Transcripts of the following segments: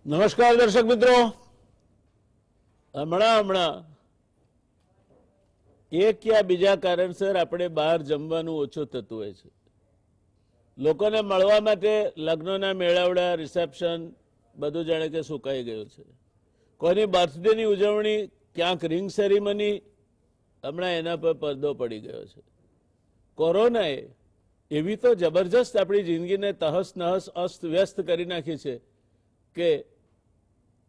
નમસ્કાર દર્શક મિત્રો, હમણાં એક યા બીજા કારણસર આપણે બહાર જમવાનું ઓછું થતું હોય છે. લોકોને મળવા માટે લગ્નના મેળાવડા, રિસેપ્શન બધું જાણે કે સુકાઈ ગયું છે. કોઈની બર્થડેની ઉજવણી, ક્યાંક રિંગ સેરેમની, હમણાં એના પર પડદો પડી ગયો છે. કોરોનાએ એવી તો જબરજસ્ત આપણી જિંદગીને તહસ નહસ અસ્ત વ્યસ્ત કરી નાખી છે કે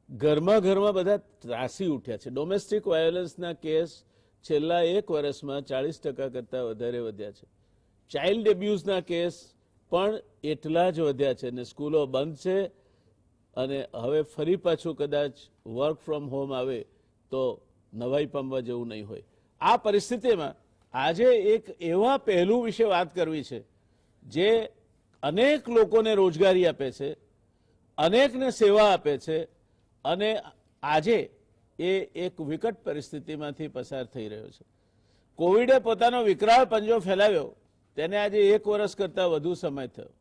ઘરમાં બધા ત્રાસી ઉઠ્યા છે. ડોમેસ્ટિક વાયોલન્સના કેસ છેલ્લા 1 વર્ષમાં 40% કરતાં વધારે વધ્યા છે. ચાઇલ્ડ એબ્યુઝના કેસ પણ એટલા જ વધ્યા છે અને સ્કૂલો બંધ છે અને હવે ફરી પાછું કદાચ વર્ક ફ્રોમ હોમ આવે તો નવાઈ પામવા જેવું નહીં હોય. આ પરિસ્થિતિમાં આજે એક એવા પહેલું વિશે વાત કરવી છે જે અનેક લોકોને રોજગારી આપે છે, અનેકને સેવા આપે છે અને આજે એ એક વિકટ પરિસ્થિતિમાંથી પસાર થઈ રહ્યો છે. કોવિડે પોતાનો વિકરાળ પંજો ફેલાવ્યો તેને આજે 1 વર્ષ કરતાં વધુ સમય થયો.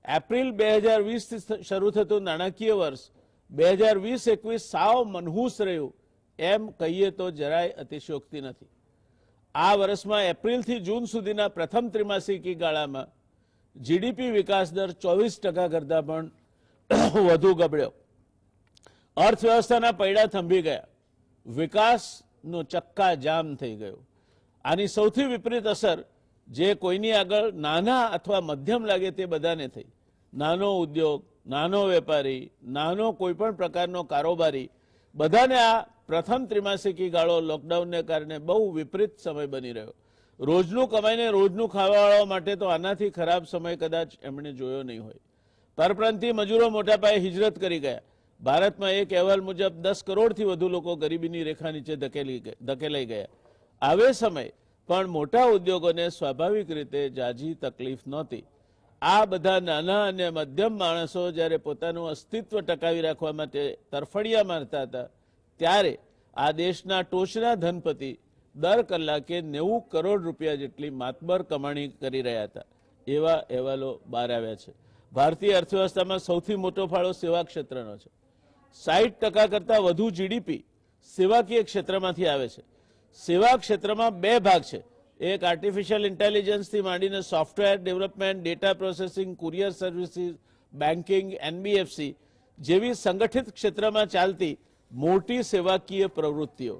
એપ્રિલ 2020થી શરૂ થતું નાણાકીય વર્ષ 2020-21 સાવ મનહૂસ રહ્યું એમ કહીએ તો જરાય અતિશયોક્તિ નથી. આ વર્ષમાં એપ્રિલથી જૂન સુધીના પ્રથમ ત્રિમાસિકી ગાળામાં જીડીપી વિકાસ દર 24% કરતાં પણ વધુ ગબડ્યો. અર્થવ્યવસ્થાના પૈડા થંભી ગયા, વિકાસનો ચક્કા જામ થઈ ગયો. આની સૌથી વિપરીત અસર જે કોઈની આગળ નાના અથવા મધ્યમ લાગે તે બધાને થઈ. નાનો ઉદ્યોગ, નાનો વેપારી, નાનો કોઈ પણ પ્રકારનો કારોબારી, બધાને આ પ્રથમ ત્રિમાસિકી ગાળો લોકડાઉનને કારણે બહુ વિપરીત સમય બની રહ્યો. રોજનું કમાઈને રોજનું ખાવાવાળા માટે તો આનાથી ખરાબ સમય કદાચ એમણે જોયો નહીં હોય. પરપ્રાંતીય મજૂરો મોટા પાયે હિજરત કરી ગયા. ભારતમાં એક અહેવાલ મુજબ 10 કરોડથી વધુ લોકો ગરીબીની રેખા નીચે ધકેલાઈ ગયા. આવે સમય પણ મોટા ઉદ્યોગોને સ્વાભાવિક રીતે જાજી તકલીફ નહોતી. આ બધા નાના અને મધ્યમ માણસો જ્યારે પોતાનું અસ્તિત્વ ટકાવી રાખવા માટે તરફડિયા મારતા હતા ત્યારે આ દેશના ટોચના ધનપતિ દર કલાકે 90 કરોડ રૂપિયા જેટલી માતબર કમાણી કરી રહ્યા હતા. એવા અહેવાલો બહાર આવ્યા છે. ભારતીય અર્થવ્યવસ્થામાં સૌથી મોટો ફાળો સેવા ક્ષેત્રનો છે. 60% કરતાં વધુ જીડીપી સેવાકીય ક્ષેત્રમાંથી આવે છે. સેવા ક્ષેત્રમાં 2 ભાગ છે. એક આર્ટિફિશિયલ ઇન્ટેલિજન્સથી માંડીને software development, data processing, courier services, banking, NBFC જેવી સંગઠિત ક્ષેત્રમાં ચાલતી મોટી સેવાકીય પ્રવૃત્તિઓ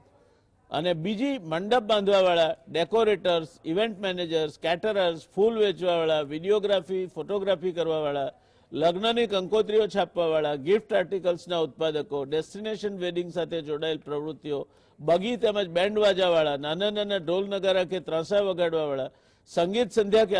અને બીજી મંડપ બાંધવાવાળા, ડેકોરેટર્સ, ઇવેન્ટ મેનેજર્સ, કેટરર્સ, ફૂલ વેચવાવાળા, વિડીયોગ્રાફી, ફોટોગ્રાફી કરવાવાળા, લગ્નની કંકોત્રીઓ છાપવાવાળા, ગિફ્ટ આર્ટિકલ્સના ઉત્પાદકો, ડેસ્ટિનેશન વેડિંગ સાથે જોડાયેલ પ્રવૃત્તિઓ, બગી તેમજ બેન્ડ વાજાવાળા, નાના ઢોલ નગારા કે ત્રાંસા વગાડવાવાળા, સંગીત સંધ્યા કે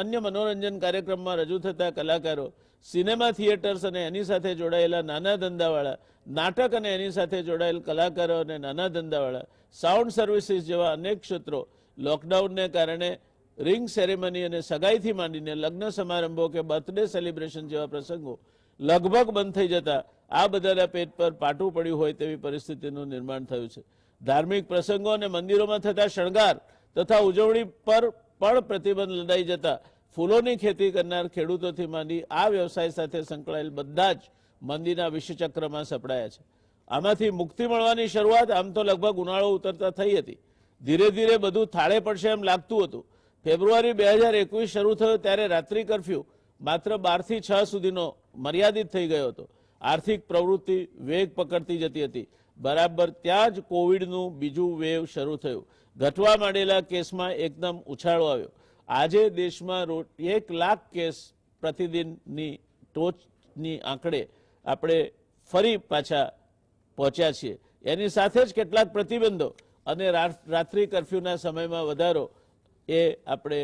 અન્ય મનોરંજન કાર્યક્રમમાં રજૂ થતા કલાકારો, સિનેમા થિયેટર્સ અને એની સાથે જોડાયેલા નાના ધંધાવાળા, નાટક અને એની સાથે જોડાયેલ કલાકારો અને નાના ધંધાવાળા, સાઉન્ડ સર્વિસીસ જેવા અનેક ક્ષેત્રો લોકડાઉનને કારણે રિંગ સેરેમની અને સગાઈથી માંડીને લગ્ન સમારંભો કે બર્થડે સેલિબ્રેશન જેવા પ્રસંગો લગભગ બંધ થઈ જતા આ બધાના પેટ પર પાટું પડ્યું હોય તેવી પરિસ્થિતિનું નિર્માણ થયું છે. ધાર્મિક પ્રસંગો અને મંદિરોમાં થતા શણગાર તથા ઉજવણી પર પણ પ્રતિબંધ લદાઈ જતા ફૂલોની ખેતી કરનાર ખેડૂતોથી માંડી આ વ્યવસાય સાથે સંકળાયેલ બધા જ મંદીના વિષચક્રમાં સપડાયા છે. આમાંથી મુક્તિ મળવાની શરૂઆત આમ તો લગભગ ઉનાળો ઉતરતા થઈ હતી. ધીરે ધીરે બધું થાળે પડશે એમ લાગતું હતું. ફેબ્રુઆરી 2021 શરૂ થયો ત્યારે રાત્રિ કર્ફ્યુ માત્ર 12 થી 6 સુધીનો મર્યાદિત થઈ ગયો હતો. આર્થિક પ્રવૃત્તિ વેગ પકડતી જતી હતી. બરાબર ત્યાં જ કોવિડનું બીજું વેવ શરૂ થયું. ઘટવા માંડેલા કેસમાં એકદમ ઉછાળો આવ્યો. આજે દેશમાં 1 લાખ કેસ પ્રતિદિનની ટોચની આંકડે આપણે ફરી પાછા પહોંચ્યા છીએ. એની સાથે જ કેટલાક પ્રતિબંધો અને રાત્રિ કર્ફ્યુના સમયમાં વધારો એ આપણે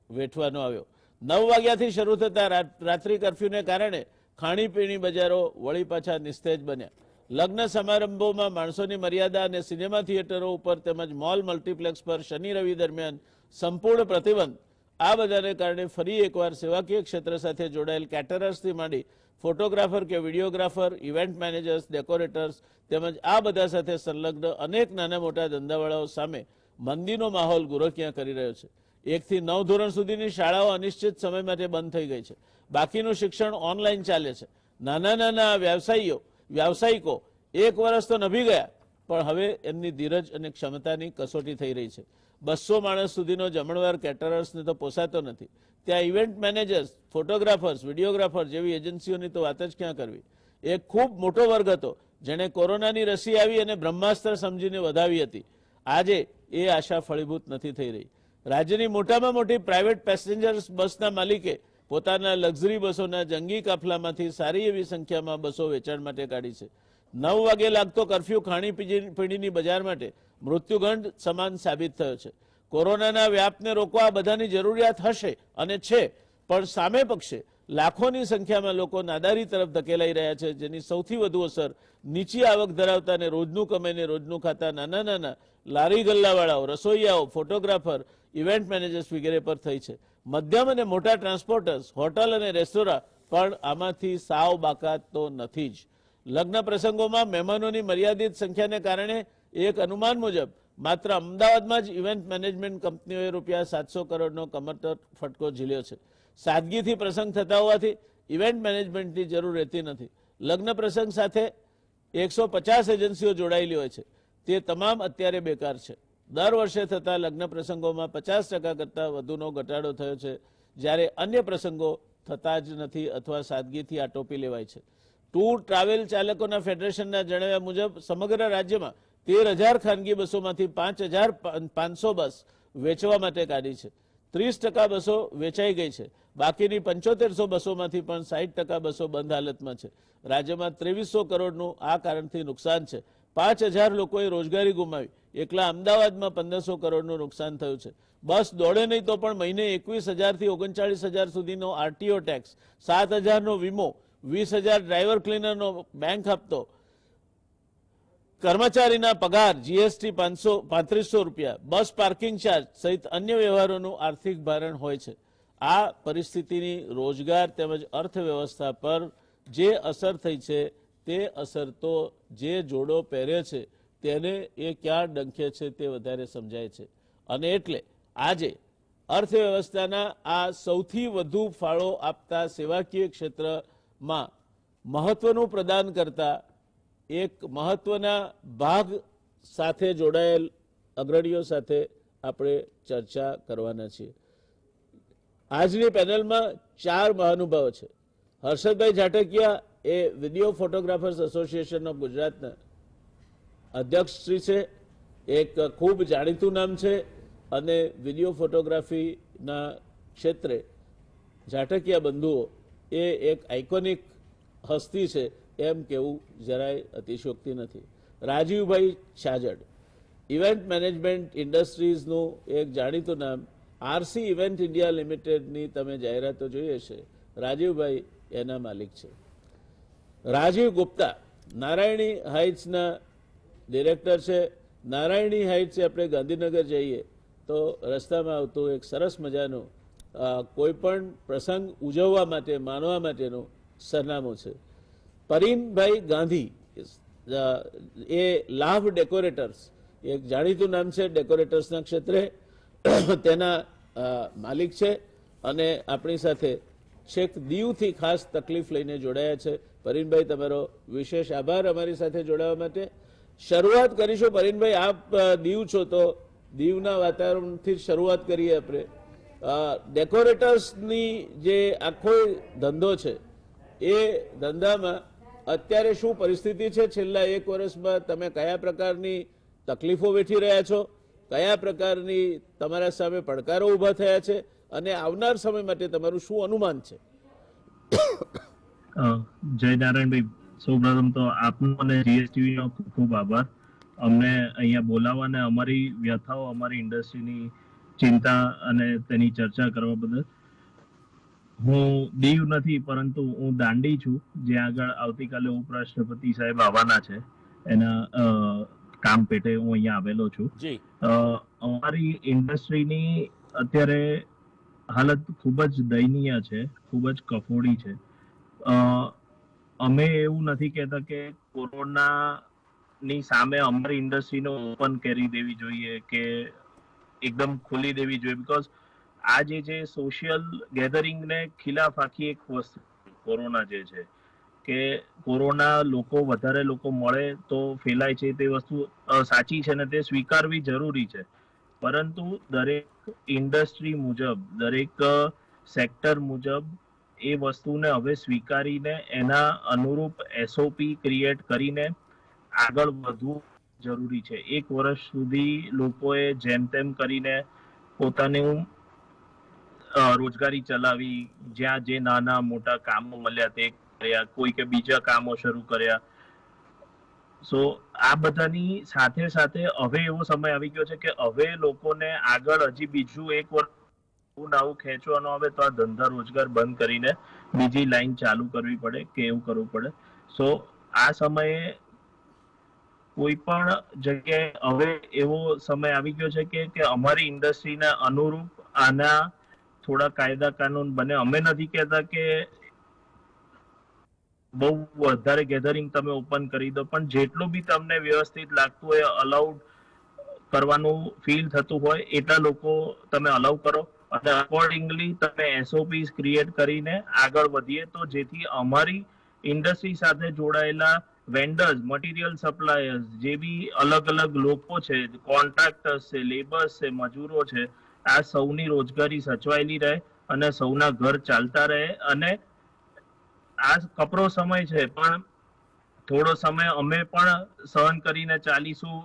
વેઠવાનો આવ્યો. 9 વાગ્યાથી શરૂ થતા રાત્રિ કર્ફ્યુને કારણે ખાણીપીણી બજારો વળી પાછા નિસ્તેજ બન્યા. લગ્ન સમારંભોમાં માણસોની મર્યાદા અને સિનેમા થિયેટરો ઉપર તેમજ મોલ મલ્ટીપ્લેક્સ પર શનિ રવિ દરમિયાન સંપૂર્ણ પ્રતિબંધ. આ બધાને કારણે ફરી એકવાર સેવાકીય ક્ષેત્ર સાથે જોડાયેલ કેટરર્સથી માંડી ફોટોગ્રાફર કે વિડીયોગ્રાફર, ઇવેન્ટ મેનેજર્સ, ડેકોરેટર્સ તેમજ આ બધા સાથે સંલગ્ન અનેક નાના મોટા ધંધાવાળાઓ સામે મંદીનો માહોલ ગુરકિયા કરી રહ્યો છે. 1 થી 9 ધોરણ સુધીની શાળાઓ અનિશ્ચિત સમય માટે બંધ થઈ ગઈ છે. બાકીનું શિક્ષણ ઓનલાઈન ચાલે છે. નાના નાના વ્યાવસાયિકો 1 વર્ષ તો નભી ગયા, પણ હવે એમની ધીરજ અને ક્ષમતાની કસોટી થઈ રહી છે. 200 માણસ સુધીનો જમણવાર કેટરર્સને તો પોસાતો નથી. ત્યાં ઇવેન્ટ મેનેજર્સ, ફોટોગ્રાફર્સ, વિડીયોગ્રાફર જેવી એજન્સીઓની તો વાત જ ક્યાં કરવી. એક ખૂબ મોટો વર્ગ હતો જેણે કોરોનાની રસી આવી અને બ્રહ્માસ્ત્ર સમજીને વધાવી હતી. આજે એ આશા ફળીભૂત નથી થઈ રહી. રાજ્યની મોટામાં મોટી પ્રાઇવેટ પેસેન્જર બસના માલિકે પોતાના લક્ઝરી બસોના જંગી કાફલામાંથી સારી એવી સંખ્યામાં બસો વેચાણ માટે કાઢી છે. 9 વાગે લાગતો કરફ્યુ ખાણીપીણીની બજાર માટે મૃત્યુગંડ સમાન સાબિત થયો છે. કોરોનાના વ્યાપને રોકવા બધાની જરૂરિયાત હશે અને છે, પણ સામે પક્ષે લાખોની સંખ્યામાં લોકો નાદારી તરફ ધકેલાઈ રહ્યા છે, જેની સૌથી વધુ અસર નીચી આવક ધરાવતા અને રોજનું કમાઈને રોજનું ખાતા નાના નાના લારી ગલ્લાવાળાઓ, રસોઈયાઓ, ફોટોગ્રાફર, ઇવેન્ટ મેનેજર્સ વગેરે પર થઈ છે. મધ્યમ અને મોટા ટ્રાન્સપોર્ટર્સ, હોટલ અને રેસ્ટોરાં પણ આમાંથી સાવ બાકાત તો નથી જ. લગ્ન પ્રસંગોમાં મહેમાનોની મર્યાદિત સંખ્યાને કારણે એક અનુમાન મુજબ માત્ર અમદાવાદમાં જ ઇવેન્ટ મેનેજમેન્ટ કંપનીઓએ ₹700 કરોડનો કમરતોડ ફટકો ઝીલ્યો છે. સાદગીથી પ્રસંગ થતા હોવાથી ઇવેન્ટ મેનેજમેન્ટની જરૂર રહેતી નથી. લગ્ન પ્રસંગ સાથે 150 એજન્સીઓ જોડાયેલી હોય છે. તે તમામ અત્યારે બેકાર છે. દર વર્ષે થતા લગ્ન પ્રસંગોમાં 50% કરતાં વધુનો ઘટાડો થયો છે, જ્યારે અન્ય પ્રસંગો થતા જ નથી અથવા સાદગીથી આટોપી લેવાય છે. ટૂર ટ્રાવેલ ચાલકોના ફેડરેશનના જણાવ્યા મુજબ સમગ્ર રાજ્યમાં 13,000 ખાનગી બસોમાંથી 5,500 બસ વેચવા માટે કાઢી છે. 30% બસો વેચાઈ ગઈ છે. બાકીની 7500 બસોમાંથી પણ 60% બસો બંધ હાલતમાં છે. રાજ્યમાં 2300 કરોડનું આ કારણથી નુકસાન છે. 5,000 લોકોએ રોજગારી ગુમાવી. એકલા અમદાવાદમાં 1,500 કરોડનું નુકસાન થયું છે. બસ દોડે નહીં તો પણ મહિને 21,000 થી 39,000 સુધીનો આરટીઓ ટેક્સ, 7,000નો વીમો, 20,000 ડ્રાઈવર ક્લીનરનો બેંક હપ્તો, કર્મચારીના પગાર, જીએસટી ₹3500, બસ પાર્કિંગ ચાર્જ સહિત અન્ય વ્યવહારોનું આર્થિક ભારણ હોય છે. આ પરિસ્થિતિની રોજગાર તેમજ અર્થવ્યવસ્થા પર જે અસર થઈ છે તે અસર તો જે જોડો પહેરે છે તેને એ ક્યાં ડંખે છે તે વધારે સમજાય છે. અને એટલે આજે અર્થવ્યવસ્થાના આ સૌથી વધુ ફાળો આપતા સેવાકીય ક્ષેત્રમાં મહત્વનું પ્રદાન કરતા એક મહત્વના ભાગ સાથે જોડાયેલ અગ્રણીઓ સાથે આપણે ચર્ચા કરવાના છીએ. આજની પેનલમાં 4 મહાનુભાવો છે. હર્ષદભાઈ જાટકિયા એ વિડીયો ફોટોગ્રાફર્સ એસોસિએશન ઓફ ગુજરાતના અધ્યક્ષશ્રી છે. એક ખૂબ જાણીતું નામ છે અને વિડીયો ફોટોગ્રાફીના ક્ષેત્રે જાટકિયા બંધુઓ એ એક આઇકોનિક હસ્તી છે એમ કેવું જરાય અતિશયોક્તિ નથી. રાજીવભાઈ છાજડ, ઇવેન્ટ મેનેજમેન્ટ ઇન્ડસ્ટ્રીઝનું એક જાણીતું નામ, આરસી ઇવેન્ટ ઇન્ડિયા લિમિટેડની તમે જાહેરાતો જોઈ હશે. રાજીવભાઈ એના માલિક છે. રાજીવ ગુપ્તા નારાયણી હાઇટ્સના ડિરેક્ટર છે. નારાયણી હાઇટ્સ આપણે ગાંધીનગર જઈએ તો રસ્તામાં આવતું એક સરસ મજાનું કોઈ પણ પ્રસંગ ઉજવવા માટે, માનવા માટેનું સરનામું છે. પરીનભાઈ ગાંધી એ લાભ ડેકોરેટર્સ, એક જાણીતું નામ છે ડેકોરેટર્સના ક્ષેત્રે, તેના માલિક છે અને આપણી સાથે છેક દીવથી ખાસ તકલીફ લઈને જોડાયા છે. પરીનભાઈ, તમારો વિશેષ આભાર અમારી સાથે જોડાવા માટે. શરૂઆત કરીશું પરીનભાઈ, આપ દીવ છો તો દીવના વાતાવરણથી શરૂઆત કરીએ આપણે. ડેકોરેટર્સની જે આખો ધંધો છે એ ધંધામાં અત્યારે શું પરિસ્થિતિ છે? છેલ્લા 1 વર્ષમાં તમે કયા પ્રકારની તકલીફો વેઠી રહ્યા છો? કયા પ્રકારની તમારા સામે પડકારો ઊભા થયા છે અને આવનાર સમય માટે તમારું શું અનુમાન છે? જય નારાયણભાઈ, સૌપ્રથમ તો આપનો અને જીએસટીવી નો ખૂબ ખૂબ આભાર. અમને અહીંયા બોલાવવા અને અમારી વ્યથાઓ, અમારી ઇન્ડસ્ટ્રીની ચિંતા અને તેની ચર્ચા કરવા બદલ. હું દીવ નથી પરંતુ હું દાંડી છું, જ્યાં આગળ આવતીકાલે ઉપરાષ્ટ્રપતિ સાહેબ આવવાના છે. એના કામ પેટે હું અહીંયા આવેલો છું. અમારી ઇન્ડસ્ટ્રીની અત્યારે હાલત ખૂબ જ દયનીય છે, ખૂબ જ કફોડી છે. અમે એવું નથી કહેતા કે કોરોનાની સામે અમારી ઇન્ડસ્ટ્રીને ઓપન કરી દેવી જોઈએ કે એકદમ ખોલી દેવી જોઈએ, બીકોઝ આ જે સોશિયલ ગેધરિંગને ખિલાફ આખી એક વસ્તુ કોરોના જે છે કે કોરોના વધારે લોકો મળે તો ફેલાય છે, તે વસ્તુ સાચી છે ને તે સ્વીકારવી જરૂરી છે. પરંતુ દરેક ઇન્ડસ્ટ્રી મુજબ, દરેક સેક્ટર મુજબ એ વસ્તુને હવે સ્વીકારીને એના અનુરૂપ એસઓપી ક્રિએટ કરીને આગળ વધવું જરૂરી છે. 1 વર્ષ સુધી લોકોએ જેમ તેમ કરીને પોતાનું રોજગારી ચલાવી, જ્યાં જે નાના મોટા કામો મળ્યા તે કર્યા, કોઈ કે બીજા કામો શરૂ કર્યા. સો આ બધાની સાથે સાથે હવે એવો સમય આવી ગયો છે કે હવે લોકોને આગળ હજી બીજું 1 વર્ષ આવું ખેંચવાનું આવે તો આ ધંધા રોજગાર બંધ કરીને બીજી લાઈન ચાલુ કરવી પડે કે એવું કરવું પડે. સો આ સમયે કોઈ પણ જગ્યાએ હવે એવો સમય આવી ગયો છે કે અમારી ઇન્ડસ્ટ્રીના અનુરૂપ આના થોડા કાયદા કાનૂન બને. અમે નથી કહેતા કે બહુ વધારે ગેધરિંગ તમે ઓપન કરી દો, પણ જેટલું બી તમને વ્યવસ્થિત લાગતું હોય, અલાઉડ કરવાનું ફીલ થતું હોય એટલા લોકો તમે અલાઉ કરો અને અકોર્ડિંગલી તમે એસઓપીસ ક્રિએટ કરીને આગળ વધીએ તો જેથી અમારી ઇન્ડસ્ટ્રી સાથે જોડાયેલા વેન્ડર્સ, મટીરિયલ સપ્લાયર્સ, જે બી અલગ અલગ લોકો છે, કોન્ટ્રાક્ટર્સ છે, લેબર્સ છે, મજૂરો છે, આ સૌની રોજગારી સચવાયેલી રહે અને સૌના ઘર ચાલતા રહે. અને આ કપરો સમય છે, પણ થોડો સમય અમે પણ સહન કરીને ચાલીશું,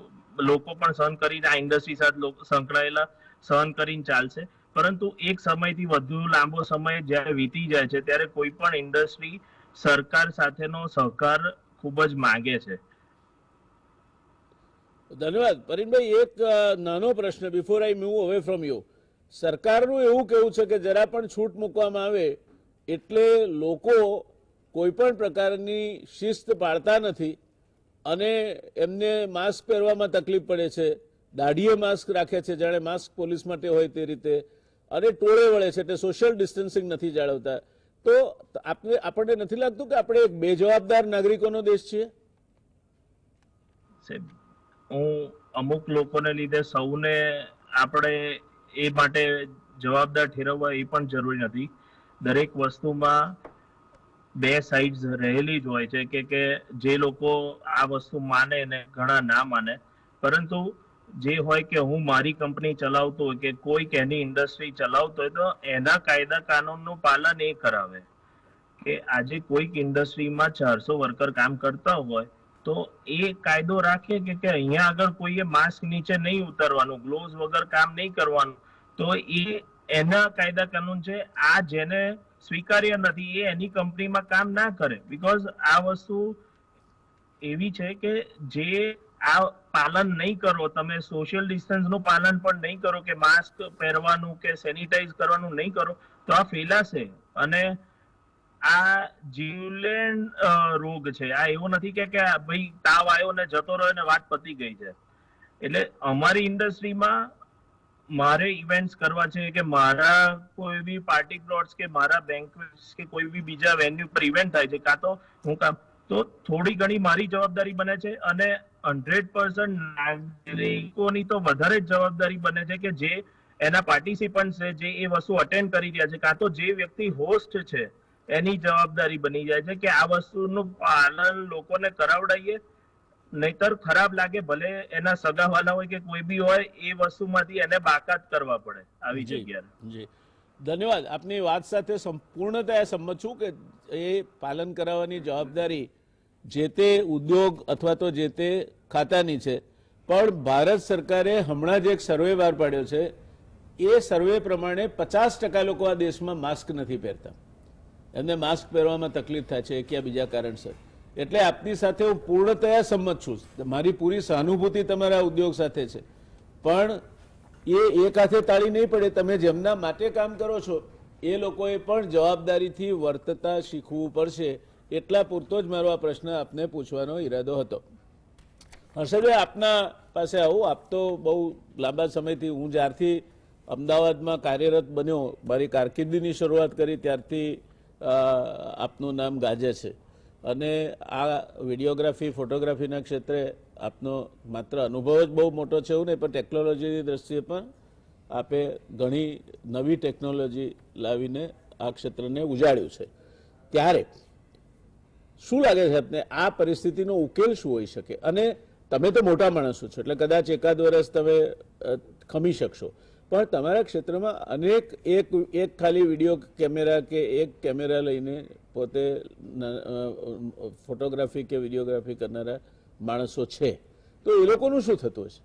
લોકો પણ સહન કરીને આ ઇન્ડસ્ટ્રી સાથે સંકળાયેલા સહન કરીને ચાલશે. પરંતુ એક સમયથી વધુ લાંબો સમય જ્યારે વીતી જાય છે ત્યારે કોઈ પણ ઇન્ડસ્ટ્રી સરકાર સાથેનો સહકાર ખૂબ જ માંગે છે. ધન્યવાદ પરીનભાઈ. એક નાનો પ્રશ્ન before I move away from you. સરકારનું એવું કહેવું છે કે જરા પણ છૂટ મૂકવામાં આવે એટલે લોકો કોઈ પણ પ્રકારની શિસ્ત પાળતા નથી અને એમને માસ્ક પહેરવામાં તકલીફ પડે છે, દાઢીએ માસ્ક રાખે છે જાણે માસ્ક પોલીસ માટે હોય તે રીતે, અને ટોળે વળે છે એટલે સોશિયલ ડિસ્ટન્સિંગ નથી જાળવતા. તો આપણને નથી લાગતું કે આપણે એક બેજવાબદાર નાગરિકોનો દેશ છીએ? હું અમુક લોકોને લીધે સૌને આપણે એ માટે જવાબદાર ઠેરવવા એ પણ જરૂરી નથી. દરેક વસ્તુમાં બે સાઇડ્સ રહેલી જ હોય છે કે જે લોકો આ વસ્તુ માને ને ઘણા ના માને. પરંતુ જે હોય કે હું મારી કંપની ચલાવતો હોય કે કોઈક એની ઇન્ડસ્ટ્રી ચલાવતો હોય તો એના કાયદા કાનૂનનું પાલન એ કરાવે. કે આજે કોઈક ઇન્ડસ્ટ્રીમાં 400 વર્કર કામ કરતા હોય તો એ કાયદો રાખે કે અહીંયા આગળ કોઈએ માસ્ક નીચે નહીં ઉતરવાનું, ગ્લોવ્સ વગર કામ નહીં કરવાનું. તો એ એના કાયદા કાનૂન છે. આ જેને સ્વીકાર્ય નથી એ એની કંપનીમાં કામ ના કરે. બીકોઝ આ વસ્તુ એવી છે કે જે આ પાલન નહીં કરો, તમે સોશિયલ ડિસ્ટન્સનું પાલન પણ નહીં કરો, કે માસ્ક પહેરવાનું કે સેનિટાઈઝ કરવાનું નહીં કરો તો આ ફેલાશે. અને આ જીવલેણ રોગ છે. આ એવું નથી કે ભાઈ તાવ આવ્યો ને જતો રહ્યો ને વાત પતી ગઈ છે. એટલે અમારી ઇન્ડસ્ટ્રીમાં મારે ઇવેન્ટ્સ કરવા છે કે મારા કોઈ બી પાર્ટી પ્લોટ્સ કે મારા બેન્ક્વેટ્સ કે કોઈ બી બીજા વેન્યુ પર ઇવેન્ટ થાય છે, કાં તો હું કામ તો થોડી ઘણી મારી જવાબદારી બને છે અને 100% નાગરિકોની તો વધારે જ જવાબદારી બને છે કે જે એના પાર્ટિસિપન્ટ છે, જે એ વસ્તુ અટેન્ડ કરી રહ્યા છે, કાં તો જે વ્યક્તિ હોસ્ટ છે એની જવાબદારી બની જાય છે કે આ વસ્તુનું પાલન લોકોને કરાવડાવીએ. નહીતર ખરાબ લાગે, ભલે એના સગાવાલા હોય કે કોઈ બી હોય, એ વસ્તુમાંથી એને બાકાત કરવા પડે આવી જગ્યાએ. જી ધન્યવાદ. આપની વાત સાથે સંપૂર્ણતયા સંમત છું કે એ પાલન કરાવવાની જવાબદારી જે તે ઉદ્યોગ અથવા તો જે તે ખાતાની છે. પણ ભારત સરકારે હમણાં જ એક સર્વે બહાર પાડ્યો છે. એ સર્વે પ્રમાણે 50% લોકો આ દેશમાં માસ્ક નથી પહેરતા. એમને માસ્ક પહેરવામાં તકલીફ થાય છે કે બીજા કારણસર. એટલે આપની સાથે હું પૂર્ણતયા સંમત છું. મારી પૂરી સહાનુભૂતિ તમારા ઉદ્યોગ સાથે છે. પણ એ એક હાથે તાળી નહીં પડે. તમે જેમના માટે કામ કરો છો એ લોકોએ પણ જવાબદારીથી વર્તતા શીખવું પડશે. એટલા પૂરતો જ મારો આ પ્રશ્ન આપને પૂછવાનો ઈરાદો હતો. હર્ષદભાઈ, આપના પાસે આવું. આપ તો બહુ લાંબા સમયથી, હું જ્યારથી અમદાવાદમાં કાર્યરત બન્યો, મારી કારકિર્દીની શરૂઆત કરી ત્યારથી આપનું નામ ગાજે છે. અને આ વિડીયોગ્રાફી, ફોટોગ્રાફીના ક્ષેત્રે આપનો માત્ર અનુભવ જ બહુ મોટો છે એવું નહીં, પણ ટેકનોલોજીની દ્રષ્ટિએ પણ આપે ઘણી નવી ટેકનોલોજી લાવીને આ ક્ષેત્રને ઉજાડ્યું છે. ત્યારે શું લાગે છે આપને આ પરિસ્થિતિનો ઉકેલ શું હોઈ શકે? અને તમે તો મોટા માણસો છો એટલે કદાચ એકાદ વર્ષ તમે ખમી શકશો, પણ તમારા ક્ષેત્રમાં અનેક એક ખાલી વિડીયો કેમેરા કે એક કેમેરા લઈને પોતે ફોટોગ્રાફી કે વિડીયોગ્રાફી કરનારા માણસો છે, તો એ લોકોનું શું થતું હશે?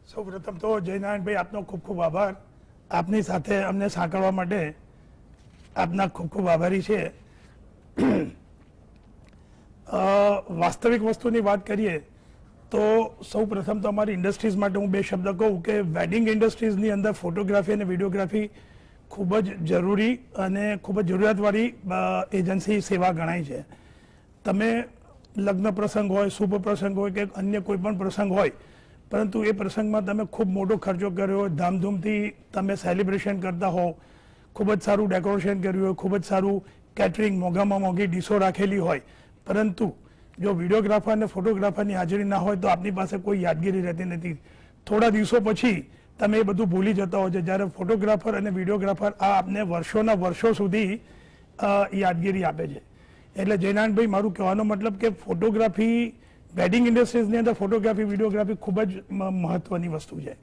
સૌ પ્રથમ તો જયનારાયણભાઈ આપનો ખૂબ ખૂબ આભાર. આપની સાથે અમને સાંકળવા માટે આપના ખૂબ ખૂબ આભારી છે. વાસ્તવિક વસ્તુની વાત કરીએ તો સૌ પ્રથમ તો અમારી ઇન્ડસ્ટ્રીઝ માટે હું બે શબ્દ કહું કે વેડિંગ ઇન્ડસ્ટ્રીઝની અંદર ફોટોગ્રાફી અને વિડીયોગ્રાફી ખૂબ જ જરૂરી અને ખૂબ જ જરૂરિયાતવાળી એજન્સી સેવા ગણાય છે. તમે લગ્ન પ્રસંગ હોય, શુભ પ્રસંગ હોય કે અન્ય કોઈ પણ પ્રસંગ હોય, પરંતુ એ પ્રસંગમાં તમે ખૂબ મોટો ખર્ચો કર્યો હોય, ધામધૂમથી તમે સેલિબ્રેશન કરતા હો, ખૂબ જ સારું ડેકોરેશન કર્યું હોય, ખૂબ જ સારું કેટરિંગ, મોંઘામાં મોંઘી ડીશો રાખેલી હોય, પરંતુ જો વિડીયોગ્રાફર અને ફોટોગ્રાફરની હાજરી ના હોય તો આપની પાસે કોઈ યાદગીરી રહેતી નથી. થોડા દિવસો પછી તમે એ બધું ભૂલી જતા હોય છે, જ્યારે ફોટોગ્રાફર અને વિડીયોગ્રાફર આ આપને વર્ષોના વર્ષો સુધી યાદગીરી આપે છે. એટલે જયનારાયણભાઈ, મારું કહેવાનો મતલબ કે ફોટોગ્રાફી, વેડિંગ ઇન્ડસ્ટ્રીઝની અંદર ફોટોગ્રાફી, વિડીયોગ્રાફી ખૂબ જ મહત્વની વસ્તુ છે.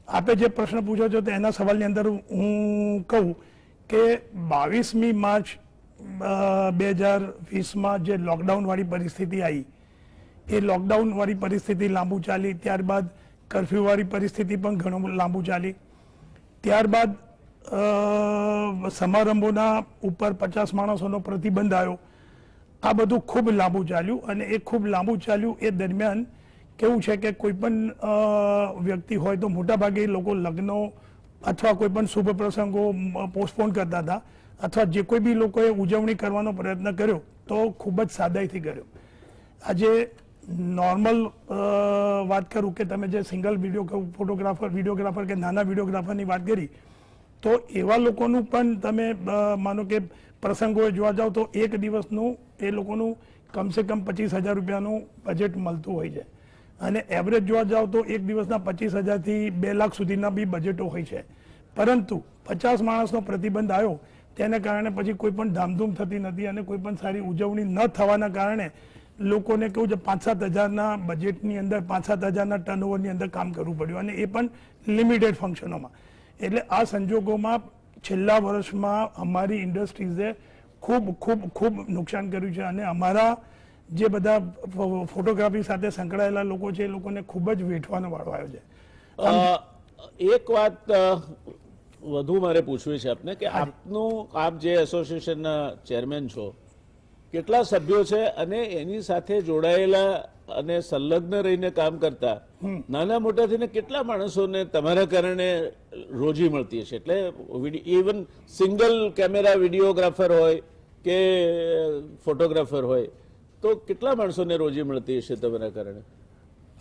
આપે જે પ્રશ્ન પૂછો છો તો એના સવાલની અંદર હું કહું કે 22મી માર્ચ 2020માં જે લોકડાઉન વાળી પરિસ્થિતિ આવી, એ લોકડાઉન વાળી પરિસ્થિતિ લાંબુ ચાલી. ત્યારબાદ કર્ફ્યુ વાળી પરિસ્થિતિ પણ ઘણું લાંબુ ચાલી. ત્યારબાદ સમારંભોના ઉપર 50 માણસોનો પ્રતિબંધ આવ્યો. આ બધું ખૂબ લાંબુ ચાલ્યું અને એ ખૂબ લાંબુ ચાલ્યું એ દરમિયાન કેવું છે કે કોઈ પણ વ્યક્તિ હોય તો મોટાભાગે લોકો લગ્નો અથવા કોઈ પણ શુભ પ્રસંગો પોસ્ટપોન કરતા હતા, અથવા જે કોઈ બી લોકોએ ઉજવણી કરવાનો પ્રયત્ન કર્યો તો ખૂબ જ સાદાઈથી કર્યો. આજે નોર્મલ વાત કરું કે તમે જે સિંગલ વિડીયોગ્રાફર કે નાના વિડીયોગ્રાફરની વાત કરી, તો એવા લોકોનું પણ તમે માનો કે પ્રસંગોએ જોવા જાઓ તો એક દિવસનું એ લોકોનું કમસે કમ 25,000 રૂપિયાનું બજેટ મળતું હોય છે, અને એવરેજ જોવા જાઓ તો એક દિવસના 25,000થી 2 લાખ સુધીના બી બજેટો હોય છે. પરંતુ 50 માણસનો પ્રતિબંધ આવ્યો તેને કારણે પછી કોઈ પણ ધામધૂમ થતી નથી અને કોઈ પણ સારી ઉજવણી ન થવાના કારણે લોકોને કેવું છે 5-7 હજારના બજેટની અંદર 5-7 હજારના ટર્નઓવરની અંદર કામ કરવું પડ્યું, અને એ પણ લિમિટેડ ફંક્શનોમાં. એટલે આ સંજોગોમાં છેલ્લા વર્ષમાં અમારી ઇન્ડસ્ટ્રીઝે ખૂબ ખૂબ ખૂબ નુકસાન કર્યું છે, અને અમારા જે બધા ફોટોગ્રાફી સાથે સંકળાયેલા લોકો છે એ લોકોને ખૂબ જ વેઠવાનો વાળો આવ્યો છે. એક વાત વધુ મારે પૂછવી છે આપને કે આપ જે એસોસિએશનના ચેરમેન છો, કેટલા સભ્યો છે અને એની સાથે જોડાયેલા અને સંલગ્ન રહીને કામ કરતા નાના મોટા થઈને કેટલા માણસોને તમારા કારણે રોજી મળતી હશે? એટલે ઇવન સિંગલ કેમેરા વિડીયોગ્રાફર હોય કે ફોટોગ્રાફર હોય તો કેટલા માણસોને રોજી મળતી હશે તમારા કારણે?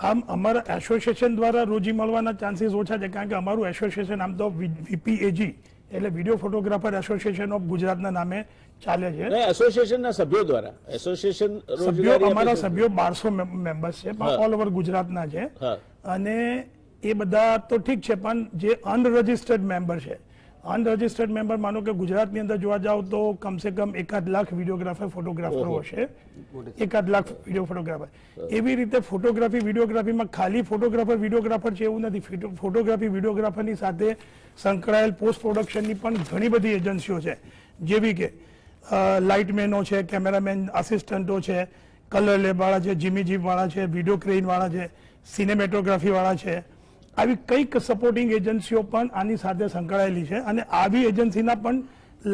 આમ અમારા એસોસિએશન દ્વારા રોજી મળવાના ચાન્સીસ ઓછા છે, કારણ કે અમારું એસોસિએશન આમ તો વીપીએજી એટલે વિડીયો ફોટોગ્રાફર એસોસિએશન ઓફ ગુજરાતના નામે ચાલે છે. એસોસિએશનના સભ્યો દ્વારા એસોસિએશન અમારા સભ્યો 1200 મેમ્બર્સ છે, પણ ઓલ ઓવર ગુજરાતના છે. અને એ બધા તો ઠીક છે, પણ જે અનરજિસ્ટર્ડ મેમ્બર છે, અનરજિસ્ટર્ડ મેમ્બર માનો કે ગુજરાતની અંદર જોવા જાવ તો કમસે કમ 1.5 લાખ વિડીયોગ્રાફર ફોટોગ્રાફરો હશે, 1.5 લાખ વિડીયો ફોટોગ્રાફર. એવી રીતે ફોટોગ્રાફી વિડીયોગ્રાફીમાં ખાલી ફોટોગ્રાફર વિડીયોગ્રાફર છે એવું નથી. ફોટોગ્રાફી વિડીયોગ્રાફરની સાથે સંકળાયેલ પોસ્ટ પ્રોડક્શનની પણ ઘણી બધી એજન્સીઓ છે, જેવી કે લાઇટમેનો છે, કેમેરામેન આસિસ્ટન્ટો છે, કલર લેબવાળા છે, જીમી જીપવાળા છે, વિડીયો ક્રેઇનવાળા છે, સિનેમેટોગ્રાફીવાળા છે. આવી કંઈક સપોર્ટિંગ એજન્સીઓ પણ આની સાથે સંકળાયેલી છે, અને આવી એજન્સીના પણ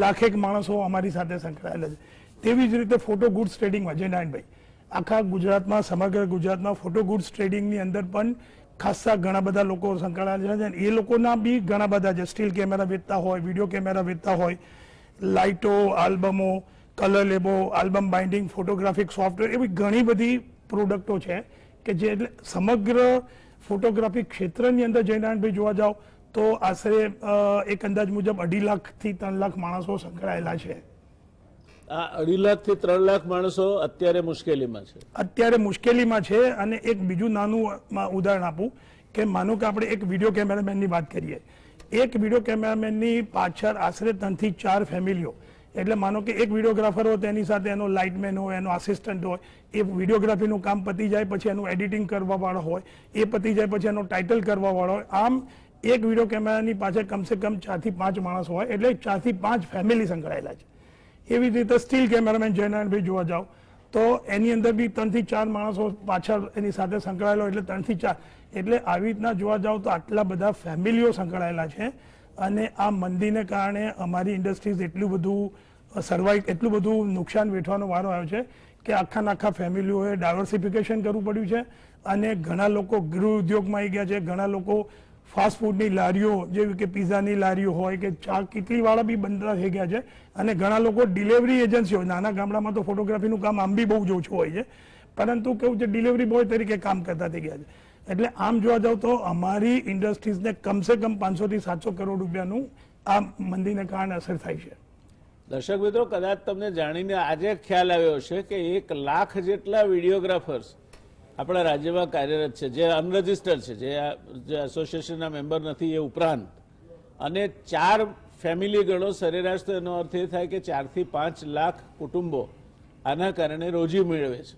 લાખેક માણસો અમારી સાથે સંકળાયેલા છે. તેવી જ રીતે ફોટો ગુડ્સ ટ્રેડિંગમાં જયનારાયણભાઈ આખા ગુજરાતમાં, સમગ્ર ગુજરાતમાં ફોટો ગુડ્સ ટ્રેડિંગની અંદર પણ ખાસા ઘણા બધા લોકો સંકળાયેલા છે. એ લોકોના બી ઘણા બધા છે, સ્ટીલ કેમેરા વેચતા હોય, વિડીયો કેમેરા વેચતા હોય, લાઇટો, આલ્બમો, કલર લેબો, આલ્બમ બાઇન્ડિંગ, ફોટોગ્રાફિક સોફ્ટવેર, એવી ઘણી બધી પ્રોડક્ટો છે કે જે સમગ્ર ફોટોગ્રાફી ક્ષેત્રની અંદર જયનારાયણભાઈ જોવા જાઓ તો આશરે એક અંદાજ મુજબ 2.5 લાખથી 3 લાખ માણસો સંકળાયેલા છે. આ 2.5 લાખથી 3 લાખ માણસો અત્યારે મુશ્કેલીમાં છે. અત્યારે મુશ્કેલીમાં છે. અને એક બીજું નાનું ઉદાહરણ આપું કે માનો કે આપણે એક વિડીયો કેમેરામેનની વાત કરીએ. એક વિડીયો કેમેરામેનની પાછળ આશરે 3 થી 4 ફેમિલીઓ એટલે માનો કે એક વિડીયોગ્રાફર હોય તેની સાથે એનો લાઇટમેન હોય, એનો આસિસ્ટન્ટ હોય, એ વિડીયોગ્રાફીનું કામ પતી જાય પછી એનું એડિટિંગ કરવાવાળો હોય, એ પતી જાય પછી એનો ટાઇટલ કરવાવાળો હોય. આમ એક વિડીયો કેમેરાની પાછળ કમસે કમ 4 થી 5 માણસ હોય, એટલે 4 થી 5 ફેમિલી સંકળાયેલા છે. એવી રીતે સ્ટીલ કેમેરામેન જયનારાયણભાઈ જોવા જાઓ તો એની અંદર બી 3 થી 4 માણસો પાછળ એની સાથે સંકળાયેલો, એટલે 3 થી 4. એટલે આવી રીતના જોવા જાઓ તો આટલા બધા ફેમિલીઓ સંકળાયેલા છે. અને આ મંદીને કારણે અમારી ઇન્ડસ્ટ્રીઝ એટલું બધું નુકસાન વેઠવાનો વારો આવ્યો છે કે આખા ફેમિલીઓએ ડાયવર્સિફિકેશન કરવું પડ્યું છે. અને ઘણા લોકો ગૃહ ઉદ્યોગમાં આવી ગયા છે, ઘણા લોકો ફાસ્ટ ફૂડની લારીઓ જેવી કે પીઝાની લારીઓ હોય કે ચા કેટલીવાળા બી બંધ થઈ ગયા છે. અને ઘણા લોકો ડિલિવરી એજન્સીઓ, નાના ગામડામાં તો ફોટોગ્રાફીનું કામ આમ બી બહુ જ ઓછું હોય છે, પરંતુ કેવું છે ડિલિવરી બોય તરીકે કામ કરતા થઈ ગયા છે. એટલે આમ જોવા જાવ તો અમારી ઇન્ડસ્ટ્રીઝને કમસે કમ 500 થી 700 કરોડ રૂપિયાનું આ મંદીને કારણે અસર થાય છે. દર્શક મિત્રો, કદાચ તમને જાણીને આજે ખ્યાલ આવ્યો હશે કે 1 લાખ જેટલા વિડીયોગ્રાફર્સ આપણા રાજ્યમાં કાર્યરત છે, જે અનરજિસ્ટર્ડ છે, જે એસોસિએશનના મેમ્બર નથી એ ઉપરાંત. અને 4 ફેમિલી ગણો સરેરાશ, તો એનો અર્થ એ થાય કે 4 થી 5 લાખ કુટુંબો આના કારણે રોજી મેળવે છે.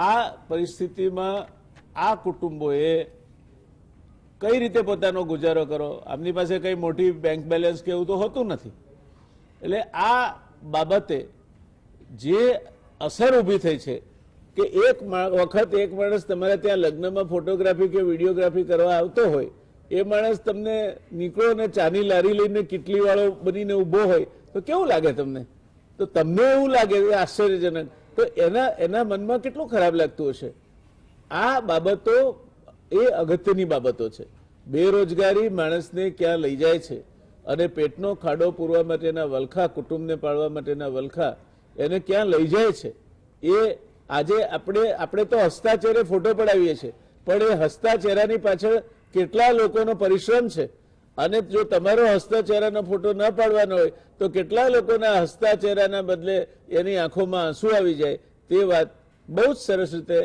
આ પરિસ્થિતિમાં આ કુટુંબોએ કઈ રીતે પોતાનો ગુજારો કરો? આમની પાસે કઈ મોટી બેંક બેલેન્સ કે એવું તો હોતું નથી. એટલે આ બાબતે જે અસર ઊભી થઈ છે કે એક વખત એક માણસ તમારે ત્યાં લગ્નમાં ફોટોગ્રાફી કે વિડીયોગ્રાફી કરવા આવતો હોય, એ માણસ તમને નીકળો અને ચાની લારી લઈને કિટલી વાળો બનીને ઊભો હોય તો કેવું લાગે તમને? તો તમને એવું લાગે આશ્ચર્યજનક, તો એના મનમાં કેટલું ખરાબ લાગતું હશે. આ બાબતો એ અગત્યની બાબતો છે. બેરોજગારી માણસને ક્યાં લઈ જાય છે અને પેટનો ખાડો પૂરવા માટેના વલખા, કુટુંબને પાળવા માટેના વલખા એને ક્યાં લઈ જાય છે, એ આજે આપણે તો હસતા ચહેરે ફોટો પડાવીએ છીએ, પણ એ હસતા ચહેરાની પાછળ કેટલા લોકોનો પરિશ્રમ છે. અને જો તમારો હસતા ચહેરાનો ફોટો ન પાડવાનો હોય તો કેટલા લોકોના હસતા ચહેરાના બદલે એની આંખોમાં આંસુ આવી જાય. તે વાત બહુ જ સરસ રીતે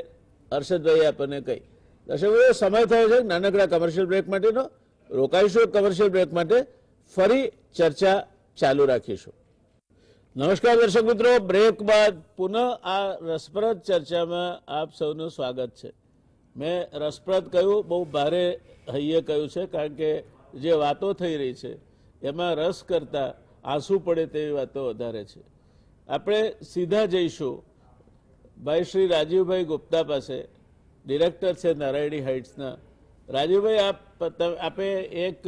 હર્ષદભાઈ આપણને કહી. દર્શકો, સમય થયો છે નાનકડા કમર્શિયલ બ્રેક માટેનો. રોકાઈશું કમર્શિયલ બ્રેક માટે, ફરી ચર્ચા ચાલુ રાખીશું. નમસ્કાર દર્શક મિત્રો, બ્રેક બાદ પુનઃ આ રસપ્રદ ચર્ચામાં આપ સૌનું સ્વાગત છે. મેં રસપ્રદ કહ્યું, બહુ ભારે હૈયે કહ્યું છે, કારણ કે જે વાતો થઈ રહી છે એમાં રસ કરતા આંસુ પડે તેવી વાતો વધારે છે. આપણે સીધા જઈશું ભાઈ શ્રી રાજીવભાઈ ગુપ્તા પાસે, ડિરેક્ટર છે નારાયણી હાઇટ્સના. રાજીવભાઈ, આપે એક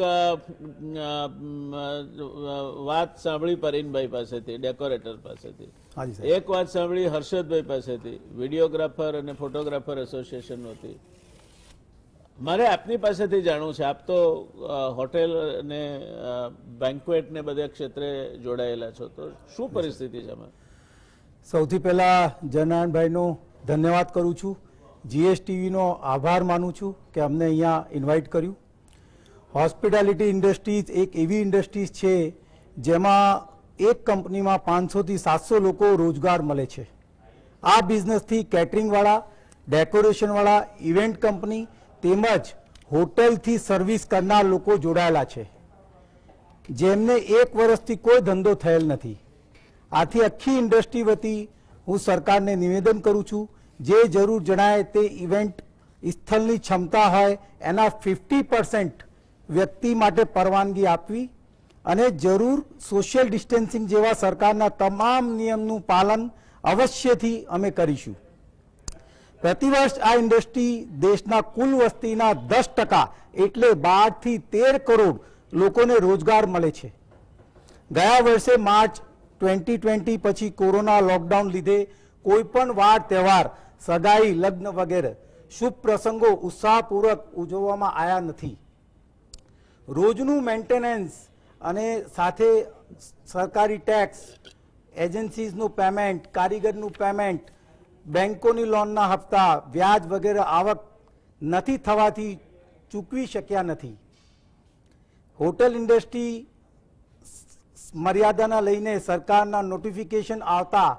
વાત સાંભળી પરીનભાઈ પાસેથી, ડેકોરેટર પાસેથી, એક વાત સાંભળી હર્ષદભાઈ પાસેથી, વિડીયોગ્રાફર અને ફોટોગ્રાફર એસોસિએશન હતી. મારે આપની પાસેથી જાણવું છે, આપ તો હોટેલ અને બેન્ક્વેટ ને બધા ક્ષેત્રે જોડાયેલા છો, તો શું પરિસ્થિતિ છે એમાં? સૌથી પહેલા જયનારાયણભાઈનો ધન્યવાદ કરું છું. જીએસટીવીનો આભાર માનું છું કે અમને અહીંયા ઇન્વાઇટ કર્યું. હોસ્પિટાલિટી ઇન્ડસ્ટ્રીઝ એક એવી ઇન્ડસ્ટ્રીઝ છે જેમાં એક કંપનીમાં 500 થી 700 લોકો રોજગાર મળે છે. આ બિઝનેસથી કેટરિંગવાળા, ડેકોરેશનવાળા, ઇવેન્ટ કંપની તેમજ હોટલથી સર્વિસ કરનાર લોકો જોડાયેલા છે, જેમને 1 વર્ષથી કોઈ ધંધો થયેલ નથી. આથી આખી ઇન્ડસ્ટ્રી વતી હું સરકારને નિવેદન કરું છું, જે જરૂર જણાય તે ઇવેન્ટ સ્થળની ક્ષમતા હોય એના 50% વ્યક્તિ માટે પરવાનગી આપવી અને જરૂર સોશિયલ ડિસ્ટન્સિંગ જેવા સરકારના તમામ નિયમનું પાલન અવશ્યથી અમે કરીશું. પ્રતિવર્ષ આ ઇન્ડસ્ટ્રી દેશના કુલ વસ્તીના 10% એટલે 12 થી 13 કરોડ લોકોને રોજગાર મળે છે. ગયા વર્ષે માર્ચ 2020 પછી કોરોના લોકડાઉન લીધે કોઈ પણ વાર તહેવાર, સગાઈ, લગ્ન વગેરે શુભ પ્રસંગો ઉત્સાહપૂર્વક ઉજવવામાં આવ્યા નથી. રોજનું મેન્ટેનન્સ અને સાથે સરકારી ટેક્સ, એજન્સીઝનું પેમેન્ટ, કારીગરનું પેમેન્ટ, બેંકોની લોનના હપ્તા, વ્યાજ વગેરે આવક નથી થવાથી ચૂકવી શક્યા નથી. હોટલ ઇન્ડસ્ટ્રી મર્યાદાના લઈને સરકારના નોટિફિકેશન આવતા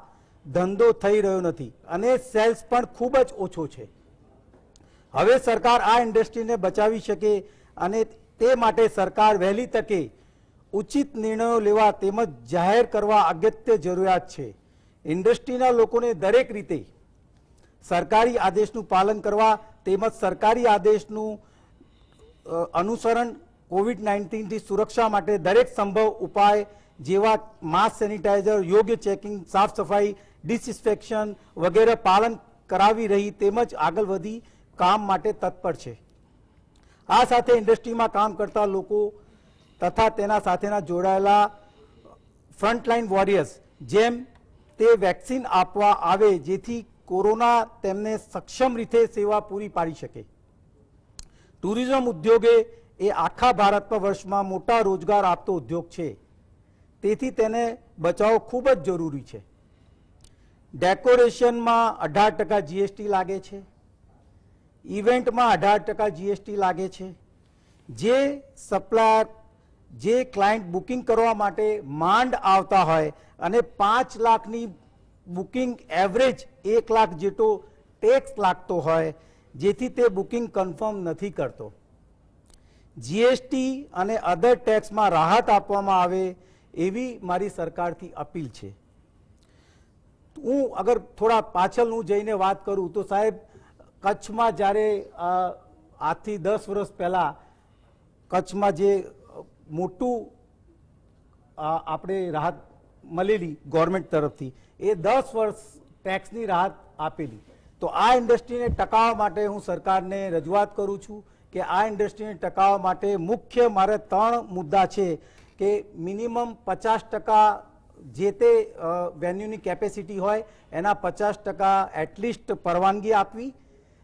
ધંધો થઈ રહ્યો નથી અને સેલ્સ પણ ખૂબ જ ઓછો છે. હવે સરકાર આ ઇન્ડસ્ટ્રીને બચાવી શકે અને તે માટે સરકાર વહેલી તકે ઉચિત નિર્ણયો લેવા તેમજ જાહેર કરવા અગત્ય જરૂરિયાત છે. ઇન્ડસ્ટ્રીના લોકોને દરેક રીતે સરકારી આદેશનું પાલન કરવા તેમજ સરકારી આદેશનું અનુસરણ કોવિડ-19 થી સુરક્ષા માટે દરેક સંભવ ઉપાય જેવા માસ્ક, સેનિટાઈઝર, યોગ્ય ચેકિંગ, સાફ સફાઈ, ડિસઇન્ફેક્શન વગેરે પાલન કરાવી રહી તેમજ આગળ વધી કામ માટે તત્પર છે. આ સાથે ઇન્ડસ્ટ્રીમાં કામ કરતા લોકો તથા તેના સાથેના જોડાયેલા ફ્રન્ટલાઇન વોરિયર્સ જેમ તે વેક્સિન આપવા આવે જેથી કોરોના તેમને સક્ષમ રીતે સેવા પૂરી પાડી શકે. ટુરિઝમ ઉદ્યોગે એ આખા ભારતમાં વર્ષમાં મોટા રોજગાર આપતો ઉદ્યોગ છે, તેથી તેને બચાવવો ખૂબ જ જરૂરી છે. ડેકોરેશનમાં 18% જીએસટી લાગે છે, ઇવેન્ટમાં 18% જીએસટી લાગે છે. જે સપ્લાયર જે ક્લાયન્ટ બુકિંગ કરવા માટે માંડ આવતા હોય અને 5 લાખની બુકિંગ એવરેજ 1 લાખ જેટલો ટેક્સ લાગતો હોય જેથી તે બુકિંગ કન્ફર્મ નથી કરતો. જીએસટી અને અધર ટેક્સમાં રાહત આપવામાં આવે એવી મારી સરકારથી અપીલ છે. હું અગર થોડા પાછળનું જઈને વાત કરું તો સાહેબ, કચ્છમાં જ્યારે આજથી 10 વર્ષ પહેલાં કચ્છમાં જે મોટું આપણે રાહત મળેલી ગવર્મેન્ટ તરફથી એ 10 વર્ષ ટેક્સની રાહત આપેલી. તો આ ઇન્ડસ્ટ્રીને ટકાવવા માટે હું સરકારને રજૂઆત કરું છું કે આ ઇન્ડસ્ટ્રીને ટકાવવા માટે મુખ્ય મારે 3 મુદ્દા છે કે મિનિમમ 50% જે તે વેન્યુની કેપેસિટી હોય એના 50% એટલીસ્ટ પરવાનગી આપવી,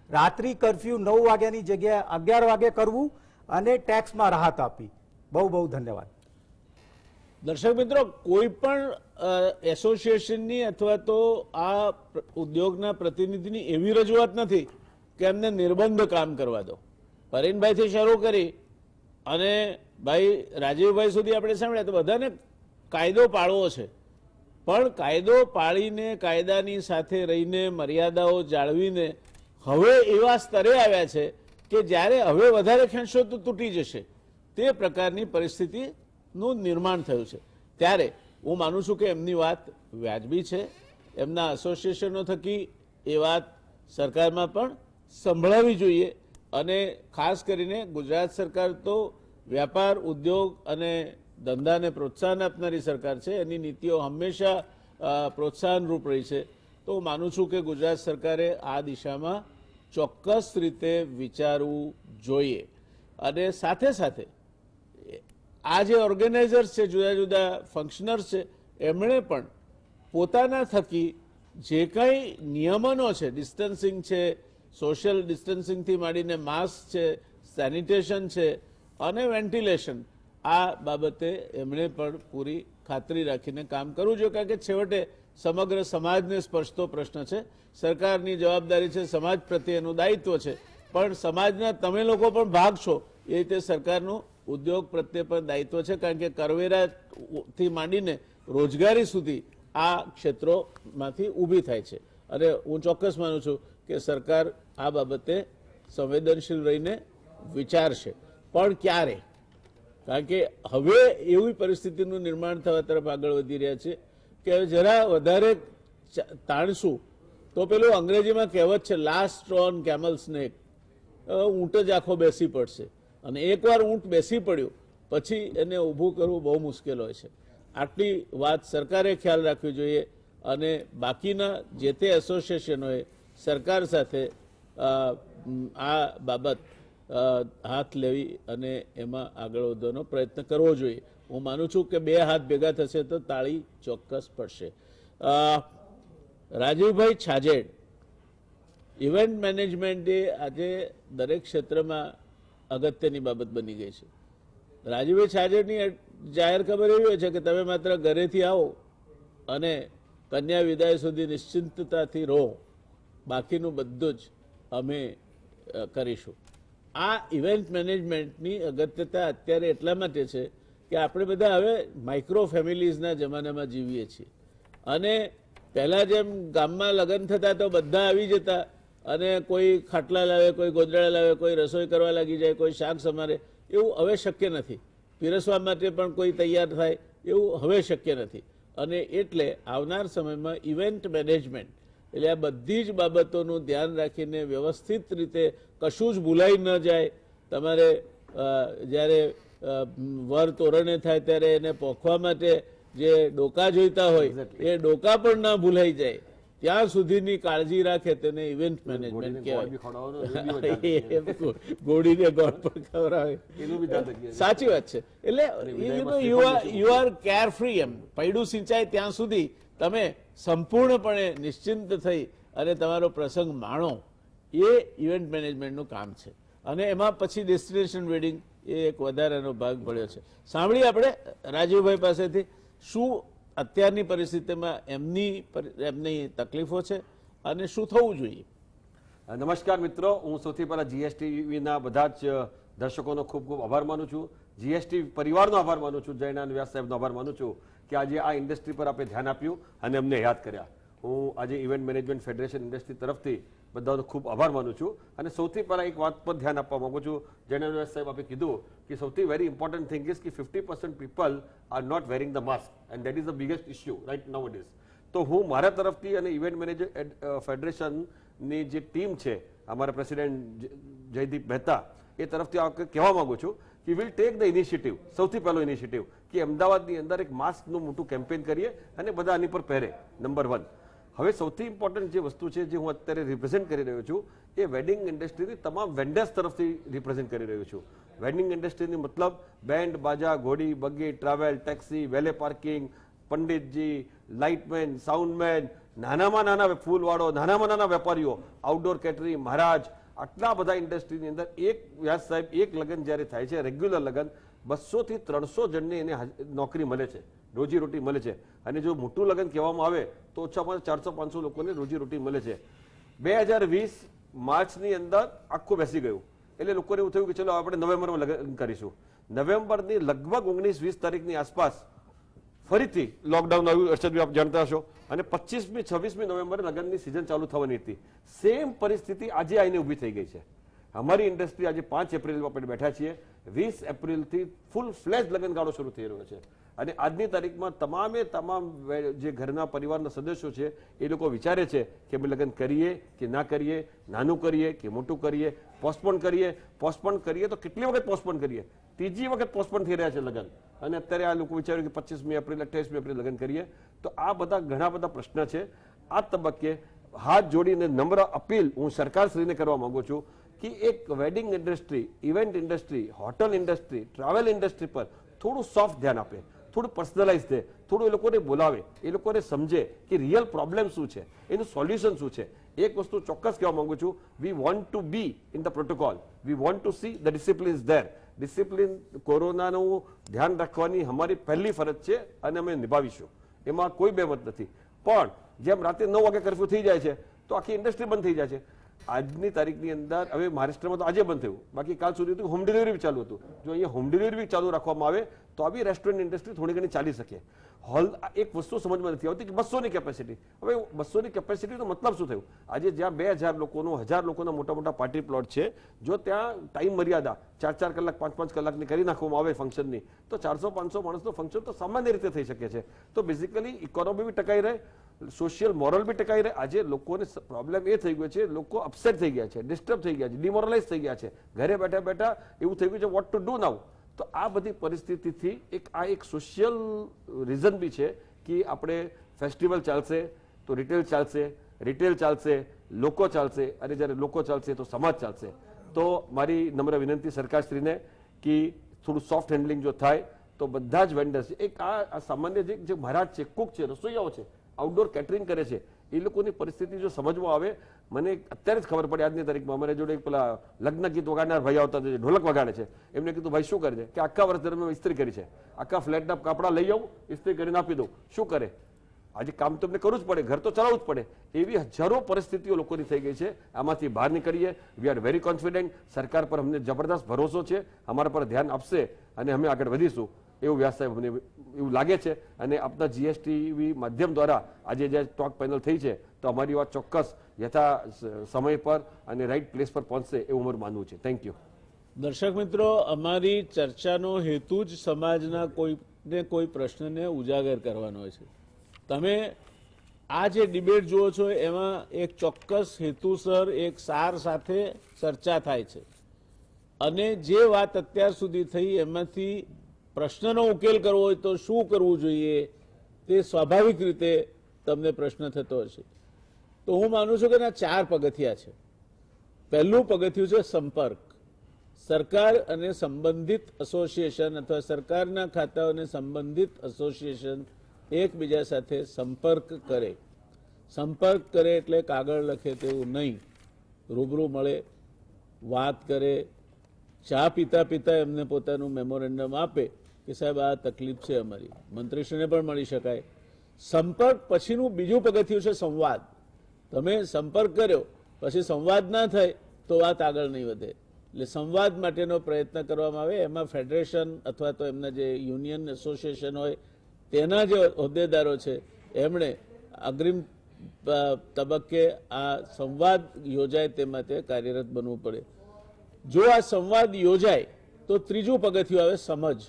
રાત્રિ કર્ફ્યુ 9 વાગ્યાની જગ્યાએ 11 વાગે કરવું અને ટેક્સમાં રાહત આપવી. બહુ બહુ ધન્યવાદ. દર્શક મિત્રો, કોઈ પણ એસોસિએશનની અથવા તો આ ઉદ્યોગના પ્રતિનિધિની એવી રજૂઆત નથી કે એમને નિર્બંધ કામ કરવા દો. પરેનભાઈથી શરૂ કરી અને ભાઈ રાજીવભાઈ સુધી આપણે સાંભળ્યા તો બધાને કાયદો પાળવો છે, પણ કાયદો પાળીને કાયદાની સાથે રહીને મર્યાદાઓ જાળવીને હવે એવા સ્તરે આવ્યા છે કે જ્યારે હવે વધારે ખેંચશો તો તૂટી જશે તે પ્રકારની પરિસ્થિતિનું નિર્માણ થયું છે. ત્યારે હું માનું છું કે એમની વાત વ્યાજબી છે. એમના એસોસિએશનો થકી એ વાત સરકારમાં પણ સંભળાવી જોઈએ અને ખાસ કરીને ગુજરાત સરકાર તો વ્યાપાર, ઉદ્યોગ અને ધંધાને પ્રોત્સાહન આપનારી સરકાર છે. એની નીતિઓ હંમેશા પ્રોત્સાહનરૂપ રહી છે. તો હું માનું છું કે ગુજરાત સરકારે આ દિશામાં ચોક્કસ રીતે વિચારવું જોઈએ. અને સાથે સાથે આ જે ઓર્ગેનાઇઝર્સ છે, જુદા જુદા ફંક્શનર્સ છે, એમણે પણ પોતાના થકી જે કંઈ નિયમનો છે, ડિસ્ટન્સિંગ છે, સોશિયલ ડિસ્ટન્સિંગથી માંડીને માસ્ક છે, સેનિટેશન છે અને વેન્ટિલેશન, આ બાબતે એમણે પણ પૂરી ખાતરી રાખીને કામ કરવું જોઈએ. કારણ કે છેવટે સમગ્ર સમાજને સ્પર્શતો પ્રશ્ન છે. સરકારની જવાબદારી છે, સમાજ પ્રત્યેનું દાયિત્વ છે, પણ સમાજના તમે લોકો પણ ભાગ છો એ રીતે સરકારનું ઉદ્યોગ પ્રત્યે પણ દાયિત્વ છે. કારણ કે કરવેરાથી માંડીને રોજગારી સુધી આ ક્ષેત્રોમાંથી ઊભી થાય છે. અને હું ચોક્કસ માનું છું કે સરકાર આ બાબતે સંવેદનશીલ રહીને વિચારશે. પણ ક્યારે? કારણ કે હવે એવી પરિસ્થિતિનું નિર્માણ થવા તરફ આગળ વધી રહ્યા છે કે જરા વધારે તાણશું તો પેલું અંગ્રેજીમાં કહેવત છે, લાસ્ટ સ્ટ્રો ઓન કેમલ્સ નેક, ઊંટ જ આખો બેસી પડશે. અને એકવાર ઊંટ બેસી પડ્યું પછી એને ઊભું કરવું બહુ મુશ્કેલ હોય છે. આટલી વાત સરકારે ખ્યાલ રાખવી જોઈએ અને બાકીના જે તે એસોસિએશનોએ સરકાર સાથે આ બાબત હાથ લેવી અને એમાં આગળ વધવાનો પ્રયત્ન કરવો જોઈએ. હું માનું છું કે 2 હાથ ભેગા થશે તો તાળી ચોક્કસ પડશે. રાજીવભાઈ છાજેડ, ઇવેન્ટ મેનેજમેન્ટ એ આજે દરેક ક્ષેત્રમાં અગત્યની બાબત બની ગઈ છે. રાજીવભાઈ છાજેડની જાહેર ખબર એવી હોય છે કે તમે માત્ર ઘરેથી આવો અને કન્યા વિદાય સુધી નિશ્ચિંતતાથી રહો, બાકીનું બધું જ અમે કરીશું. આ ઇવેન્ટ મેનેજમેન્ટની અગત્યતા અત્યારે એટલા માટે છે કે આપણે બધા હવે માઇક્રો ફેમિલીઝના જમાનામાં જીવીએ છીએ. અને પહેલાં જેમ ગામમાં લગ્ન થતા તો બધા આવી જતા અને કોઈ ખાટલા લાવે, કોઈ ગોદડા લાવે, કોઈ રસોઈ કરવા લાગી જાય, કોઈ શાક સમારે, એવું હવે શક્ય નથી. પીરસવા માટે પણ કોઈ તૈયાર થાય એવું હવે શક્ય નથી. અને એટલે આવનાર સમયમાં ઇવેન્ટ મેનેજમેન્ટ એટલે આ બધી જ બાબતોનું ધ્યાન રાખીને વ્યવસ્થિત રીતે કશું જ ભૂલાઈ ન જાય. તમારે જ્યારે વર તોરણે થાય ત્યારે એને પોખવા માટે જે ડોકા જોઈતા હોય એ ડોકા પણ ના ભૂલાઈ જાય ત્યાં સુધીની કાળજી રાખે તેને ઇવેન્ટ મેનેજમેન્ટ કહેવાય. ગોળીને ગોળ પણ ખવડાવે, સાચી વાત છે. એટલે યુ આર કેર ફ્રી. એમ પૈડું સિંચાય ત્યાં સુધી તમે સંપૂર્ણપણે નિશ્ચિંત થઈ અને તમારો પ્રસંગ માણો, એ ઇવેન્ટ મેનેજમેન્ટનું કામ છે. અને એમાં પછી ડેસ્ટિનેશન વેડિંગ એ એક વધારાનો ભાગ ભળ્યો છે. સાંભળીએ આપણે રાજીવભાઈ પાસેથી શું અત્યારની પરિસ્થિતિમાં એમની તકલીફો છે અને શું થવું જોઈએ. નમસ્કાર મિત્રો, હું સૌથી પહેલા જીએસટીવીના બધા જ દર્શકોનો ખૂબ ખૂબ આભાર માનું છું. જીએસટી પરિવારનો આભાર માનું છું. જયનાન વ્યાસ સાહેબનો આભાર માનું છું કે આજે આ ઇન્ડસ્ટ્રી પર આપણે ધ્યાન આપ્યું અને અમને યાદ કર્યા. હું આજે ઇવેન્ટ મેનેજમેન્ટ ફેડરેશન ઇન્ડસ્ટ્રી તરફથી બધાનો ખૂબ આભાર માનું છું. અને સૌથી પહેલા એક વાત પર ધ્યાન આપવા માંગુ છું. જયનાન વ્યાસ સાહેબ આપણે કીધું કે સૌથી વેરી ઇમ્પોર્ટન્ટ થિંગ ઇઝ કે 50% people are not wearing the mask and that is the biggest issue right now it is. તો હું મારા તરફથી અને ઇવેન્ટ મેનેજર ફેડરેશનની જે ટીમ છે, અમારા પ્રેસિડેન્ટ જયદીપ મહેતા, એ તરફથી આ કહેવા માંગુ છું કે વિલ ટેક ધ ઇનિશિયેટિવ. સૌથી પહેલો ઇનિશિયેટિવ કે અમદાવાદની અંદર એક માસ્કનું મોટું કેમ્પેન કરીએ અને બધા આની પર પહેરે. નંબર 1. હવે સૌથી ઇમ્પોર્ટન્ટ જે વસ્તુ છે જે હું અત્યારે રિપ્રેઝેન્ટ કરી રહ્યો છું એ વેડિંગ ઇન્ડસ્ટ્રીની તમામ વેન્ડર્સ તરફથી રિપ્રેઝેન્ટ કરી રહ્યો છું. વેડિંગ ઇન્ડસ્ટ્રીની મતલબ બેન્ડ બાજા, ઘોડી, બગી, ટ્રાવેલ, ટેક્સી, વેલે પાર્કિંગ, પંડિતજી, લાઇટમેન, સાઉન્ડમેન, નાનામાં નાના ફૂલવાળો, નાનામાં નાના વેપારીઓ, આઉટડોર કેટરિંગ, મહારાજ, આટલા બધા ઇન્ડસ્ટ્રીની અંદર એક વ્યાસ સાહેબ એક લગ્ન જ્યારે થાય છે, રેગ્યુલર લગ્ન, 200 થી 300 જણને એને નોકરી મળે છે, રોજીરોટી મળે છે. અને જો મોટું લગ્ન કહેવામાં આવે તો ઓછામાં 400-500 લોકોને રોજીરોટી મળે છે. 2020 માર્ચની અંદર આખું બેસી ગયું એટલે લોકોને એવું થયું કે ચલો આપણે નવેમ્બરમાં લગ્ન કરીશું. નવેમ્બરની લગભગ 19-20 તારીખની આસપાસ ફરીથી લોકડાઉન આવ્યું, અર્ષદભાઈ આપ જાણતા હશો, અને 25મી-26મી નવેમ્બરે લગ્નની સિઝન ચાલુ થવાની હતી. સેમ પરિસ્થિતિ આજે આવીને ઊભી થઈ ગઈ છે. અમારી ઇન્ડસ્ટ્રી આજે 5 એપ્રિલ આપણે બેઠા છીએ. 20 એપ્રિલથી ફૂલ ફ્લેજ લગ્નગાળો શરૂ થઈ રહ્યો છે. અને આજની તારીખમાં તમામ જે ઘરના પરિવારના સદસ્યો છે એ લોકો વિચારે છે કે અમે લગ્ન કરીએ કે ના કરીએ, નાનું કરીએ કે મોટું કરીએ, પોસ્ટપોન કરીએ તો કેટલી વખત પોસ્ટપોન કરીએ. ત્રીજી વખત પોસ્ટપોન થઈ રહ્યા છે લગ્ન. અને અત્યારે આ લોકો વિચાર્યું કે 25મી એપ્રિલ 28મી એપ્રિલ લગ્ન કરીએ. તો આ બધા ઘણા બધા પ્રશ્ન છે. આ તબક્કે હાથ જોડીને નમ્ર અપીલ હું સરકારશ્રીને કરવા માંગુ છું કે એક wedding industry, event industry, hotel industry, travel industry પર થોડું સોફ્ટ ધ્યાન આપે, થોડું પર્સનલાઇઝ દે, થોડું એ લોકોને બોલાવે, એ લોકોને સમજે કે રિયલ પ્રોબ્લેમ શું છે, એનું સોલ્યુશન શું છે. એક વસ્તુ ચોક્કસ કહેવા માંગુ છું, we want to B in the protocol, we want to see the discipline is there. Discipline, કોરોનાનું ધ્યાન રાખવાની અમારી પહેલી ફરજ છે અને અમે નિભાવીશું, એમાં કોઈ બેમત નથી. પણ જેમ રાતે 9 વાગે કર્ફ્યુ થઈ જાય છે તો આખી ઇન્ડસ્ટ્રી બંધ થઈ જાય છે. આજની તારીખની અંદર હવે મહારાષ્ટ્રમાં તો આજે બંધ થયું, બાકી કાલ સુધી હોમ ડિલિવરી બી ચાલુ હતું. જો અહીંયા હોમ ડિલિવરી ચાલુ રાખવામાં આવે તો આવી રેસ્ટોરન્ટ ઇન્ડસ્ટ્રી થોડી ઘણી ચાલી શકે. એક વસ્તુ સમજમાં નથી આવતી કે 200ની કેપેસિટી. હવે 200ની કેપેસિટીનો મતલબ શું થયું? આજે જ્યાં 2000 લોકોનો, 1000 લોકોના મોટા મોટા પાર્ટી પ્લોટ છે, જો ત્યાં ટાઈમ મર્યાદા 4-4 કલાક, 5-5 કલાકની કરી નાખવામાં આવે ફંક્શનની, તો 400-500 માણસનો ફંક્શન તો સામાન્ય રીતે થઈ શકે છે. તો બેઝિકલી ઇકોનોમી બી ટકાઈ રહે, સોશિયલ મોરલ બી ટકાઈ રહે. આજે લોકોને પ્રોબ્લેમ એ થઈ ગયો છે, લોકો અપસેટ થઈ ગયા છે, ડિસ્ટર્બ થઈ ગયા છે, ડિમોરલાઇઝ થઈ ગયા છે. ઘરે બેઠા બેઠા એવું થઈ ગયું છે વોટ ટુ ડુ નાઉ. તો આ બધી પરિસ્થિતિથી એક સોશિયલ રીઝન બી છે કે આપણે ફેસ્ટિવલ ચાલશે તો રિટેલ ચાલશે, રિટેલ ચાલશે, લોકો ચાલશે, અને જ્યારે લોકો ચાલશે તો સમાજ ચાલશે. તો મારી નમ્ર વિનંતી સરકારશ્રીને કે થોડું સોફ્ટ હેન્ડલિંગ જો થાય તો બધા જ વેન્ડર્સ, એક આ સામાન્ય જે મહારાજ છે, કુક છે, રસોઈયાઓ છે, આઉટડોર કેટરિંગ કરે છે, એ લોકોની પરિસ્થિતિ જો સમજવા આવે. મને અત્યારે જ ખબર પડી આજની તારીખમાં, અમારે જોડે એક પેલા લગ્ન ગીત વગાડનાર ભાઈ આવતા હતા, ઢોલક વગાડે છે. એમને કીધું ભાઈ શું કરે છે? કે આખા વર્ષ દરમિયાન ઇસ્ત્રી કરી છે, આખા ફ્લેટના કપડા લઈ આવું, ઇસ્ત્રી કરીને આપી દઉં. શું કરે? આજે કામ તો એમને કરવું જ પડે, ઘર તો ચલાવવું જ પડે. એવી હજારો પરિસ્થિતિઓ લોકોની થઈ ગઈ છે. આમાંથી બહાર નીકળીએ. We are very confident. સરકાર પર અમને જબરદસ્ત ભરોસો છે, અમારા પર ધ્યાન આપશે અને અમે આગળ વધીશું એવું વ્યાસ સાહેબ અમને એવું લાગે છે. અને આપના જીએસટીવી માધ્યમ દ્વારા આજે જે ટોક પેનલ થઈ છે તો અમારી વાત ચોક્કસ યથા સમય પર અને રાઈટ પ્લેસ પર પહોંચશે એવું અમારું માનવું છે. Thank you. દર્શક મિત્રો, અમારી ચર્ચાનો હેતુ જ સમાજના કોઈને કોઈ પ્રશ્નને ઉજાગર કરવાનો છે. તમે આ જે ડિબેટ જુઓ છો એમાં એક ચોક્કસ હેતુસર એક સાર સાથે ચર્ચા થાય છે અને જે વાત અત્યાર સુધી થઈ એમાંથી પ્રશ્નનો ઉકેલ કરવો હોય તો શું કરવું જોઈએ તે સ્વાભાવિક રીતે તમને પ્રશ્ન થતો હશે. તો હું માનું છું કે એના 4 પગથિયા છે. પહેલું પગથિયું છે સંપર્ક. સરકાર અને સંબંધિત એસોસિએશન અથવા સરકારના ખાતાઓને સંબંધિત એસોસિએશન એકબીજા સાથે સંપર્ક કરે. સંપર્ક કરે એટલે કાગળ લખે તેવું નહીં, રૂબરૂ મળે, વાત કરે, ચા પીતા પીતા એમને પોતાનું મેમોરેન્ડમ આપે કે સાહેબ આ તકલીફ છે અમારી, મંત્રીશ્રીને પણ મળી શકાય. સંપર્ક પછીનું બીજું પગથિયું છે સંવાદ. તમે સંપર્ક કર્યો પછી સંવાદ ના થાય તો વાત આગળ નહીં વધે. એટલે સંવાદ માટેનો પ્રયત્ન કરવામાં આવે. એમાં ફેડરેશન અથવા તો એમના જે યુનિયન એસોસિએશન હોય તેના જે હોદ્દેદારો છે એમણે અગ્રિમ તબક્કે આ સંવાદ યોજાય તે માટે કાર્યરત બનવું પડે. જો આ સંવાદ યોજાય તો ત્રીજું પગથિયું આવે સમજ.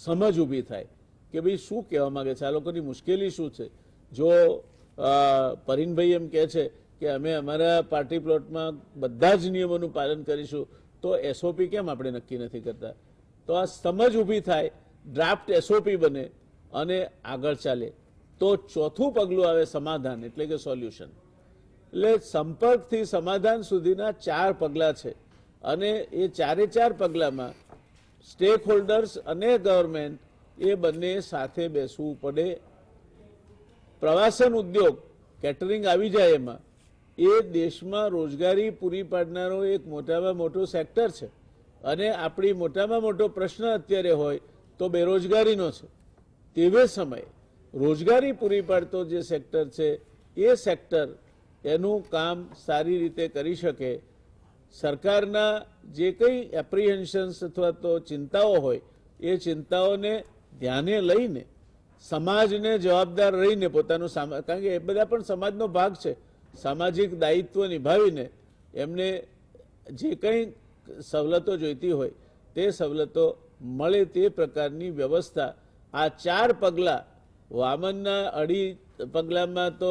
સમજ ઊભી થાય કે ભાઈ શું કહેવા માંગે છે, આ લોકોની મુશ્કેલી શું છે. જો પરીનભાઈ એમ કહે છે કે અમે અમારા પાર્ટી પ્લોટમાં બધા જ નિયમોનું પાલન કરીશું તો એસઓપી કેમ આપણે નક્કી નથી કરતા. તો આ સમજ ઊભી થાય, ડ્રાફ્ટ એસઓપી બને અને આગળ ચાલે. તો ચોથું પગલું આવે સમાધાન એટલે કે સોલ્યુશન. એટલે સંપર્કથી સમાધાન સુધીના 4 પગલાં છે અને એ 4 પગલામાં સ્ટેક હોલ્ડર્સ અને ગવર્મેન્ટ એ બંને સાથે બેસવું પડે. પ્રવાસન ઉદ્યોગ કેટરિંગ આવી જાય એમાં, એ દેશમાં રોજગારી પૂરી પાડનારો એક મોટામાં મોટો સેક્ટર છે અને આપણી મોટામાં મોટો પ્રશ્ન અત્યારે હોય તો બેરોજગારીનો છે. તેવે સમયે રોજગારી પૂરી પાડતો જે સેક્ટર છે એ સેક્ટર એનું કામ સારી રીતે કરી શકે. સરકારના જે કંઈ એપ્રિહેન્શન્સ અથવા તો ચિંતાઓ હોય એ ચિંતાઓને ધ્યાને લઈને સમાજને જવાબદાર રહીને પોતાનું કારણ કે એ બધા પણ સમાજનો ભાગ છે, સામાજિક દાયિત્વ નિભાવીને એમને જે કંઈ સવલતો જોઈતી હોય તે સવલતો મળે તે પ્રકારની વ્યવસ્થા. આ 4 પગલાં, વામનના 2.5 પગલામાં તો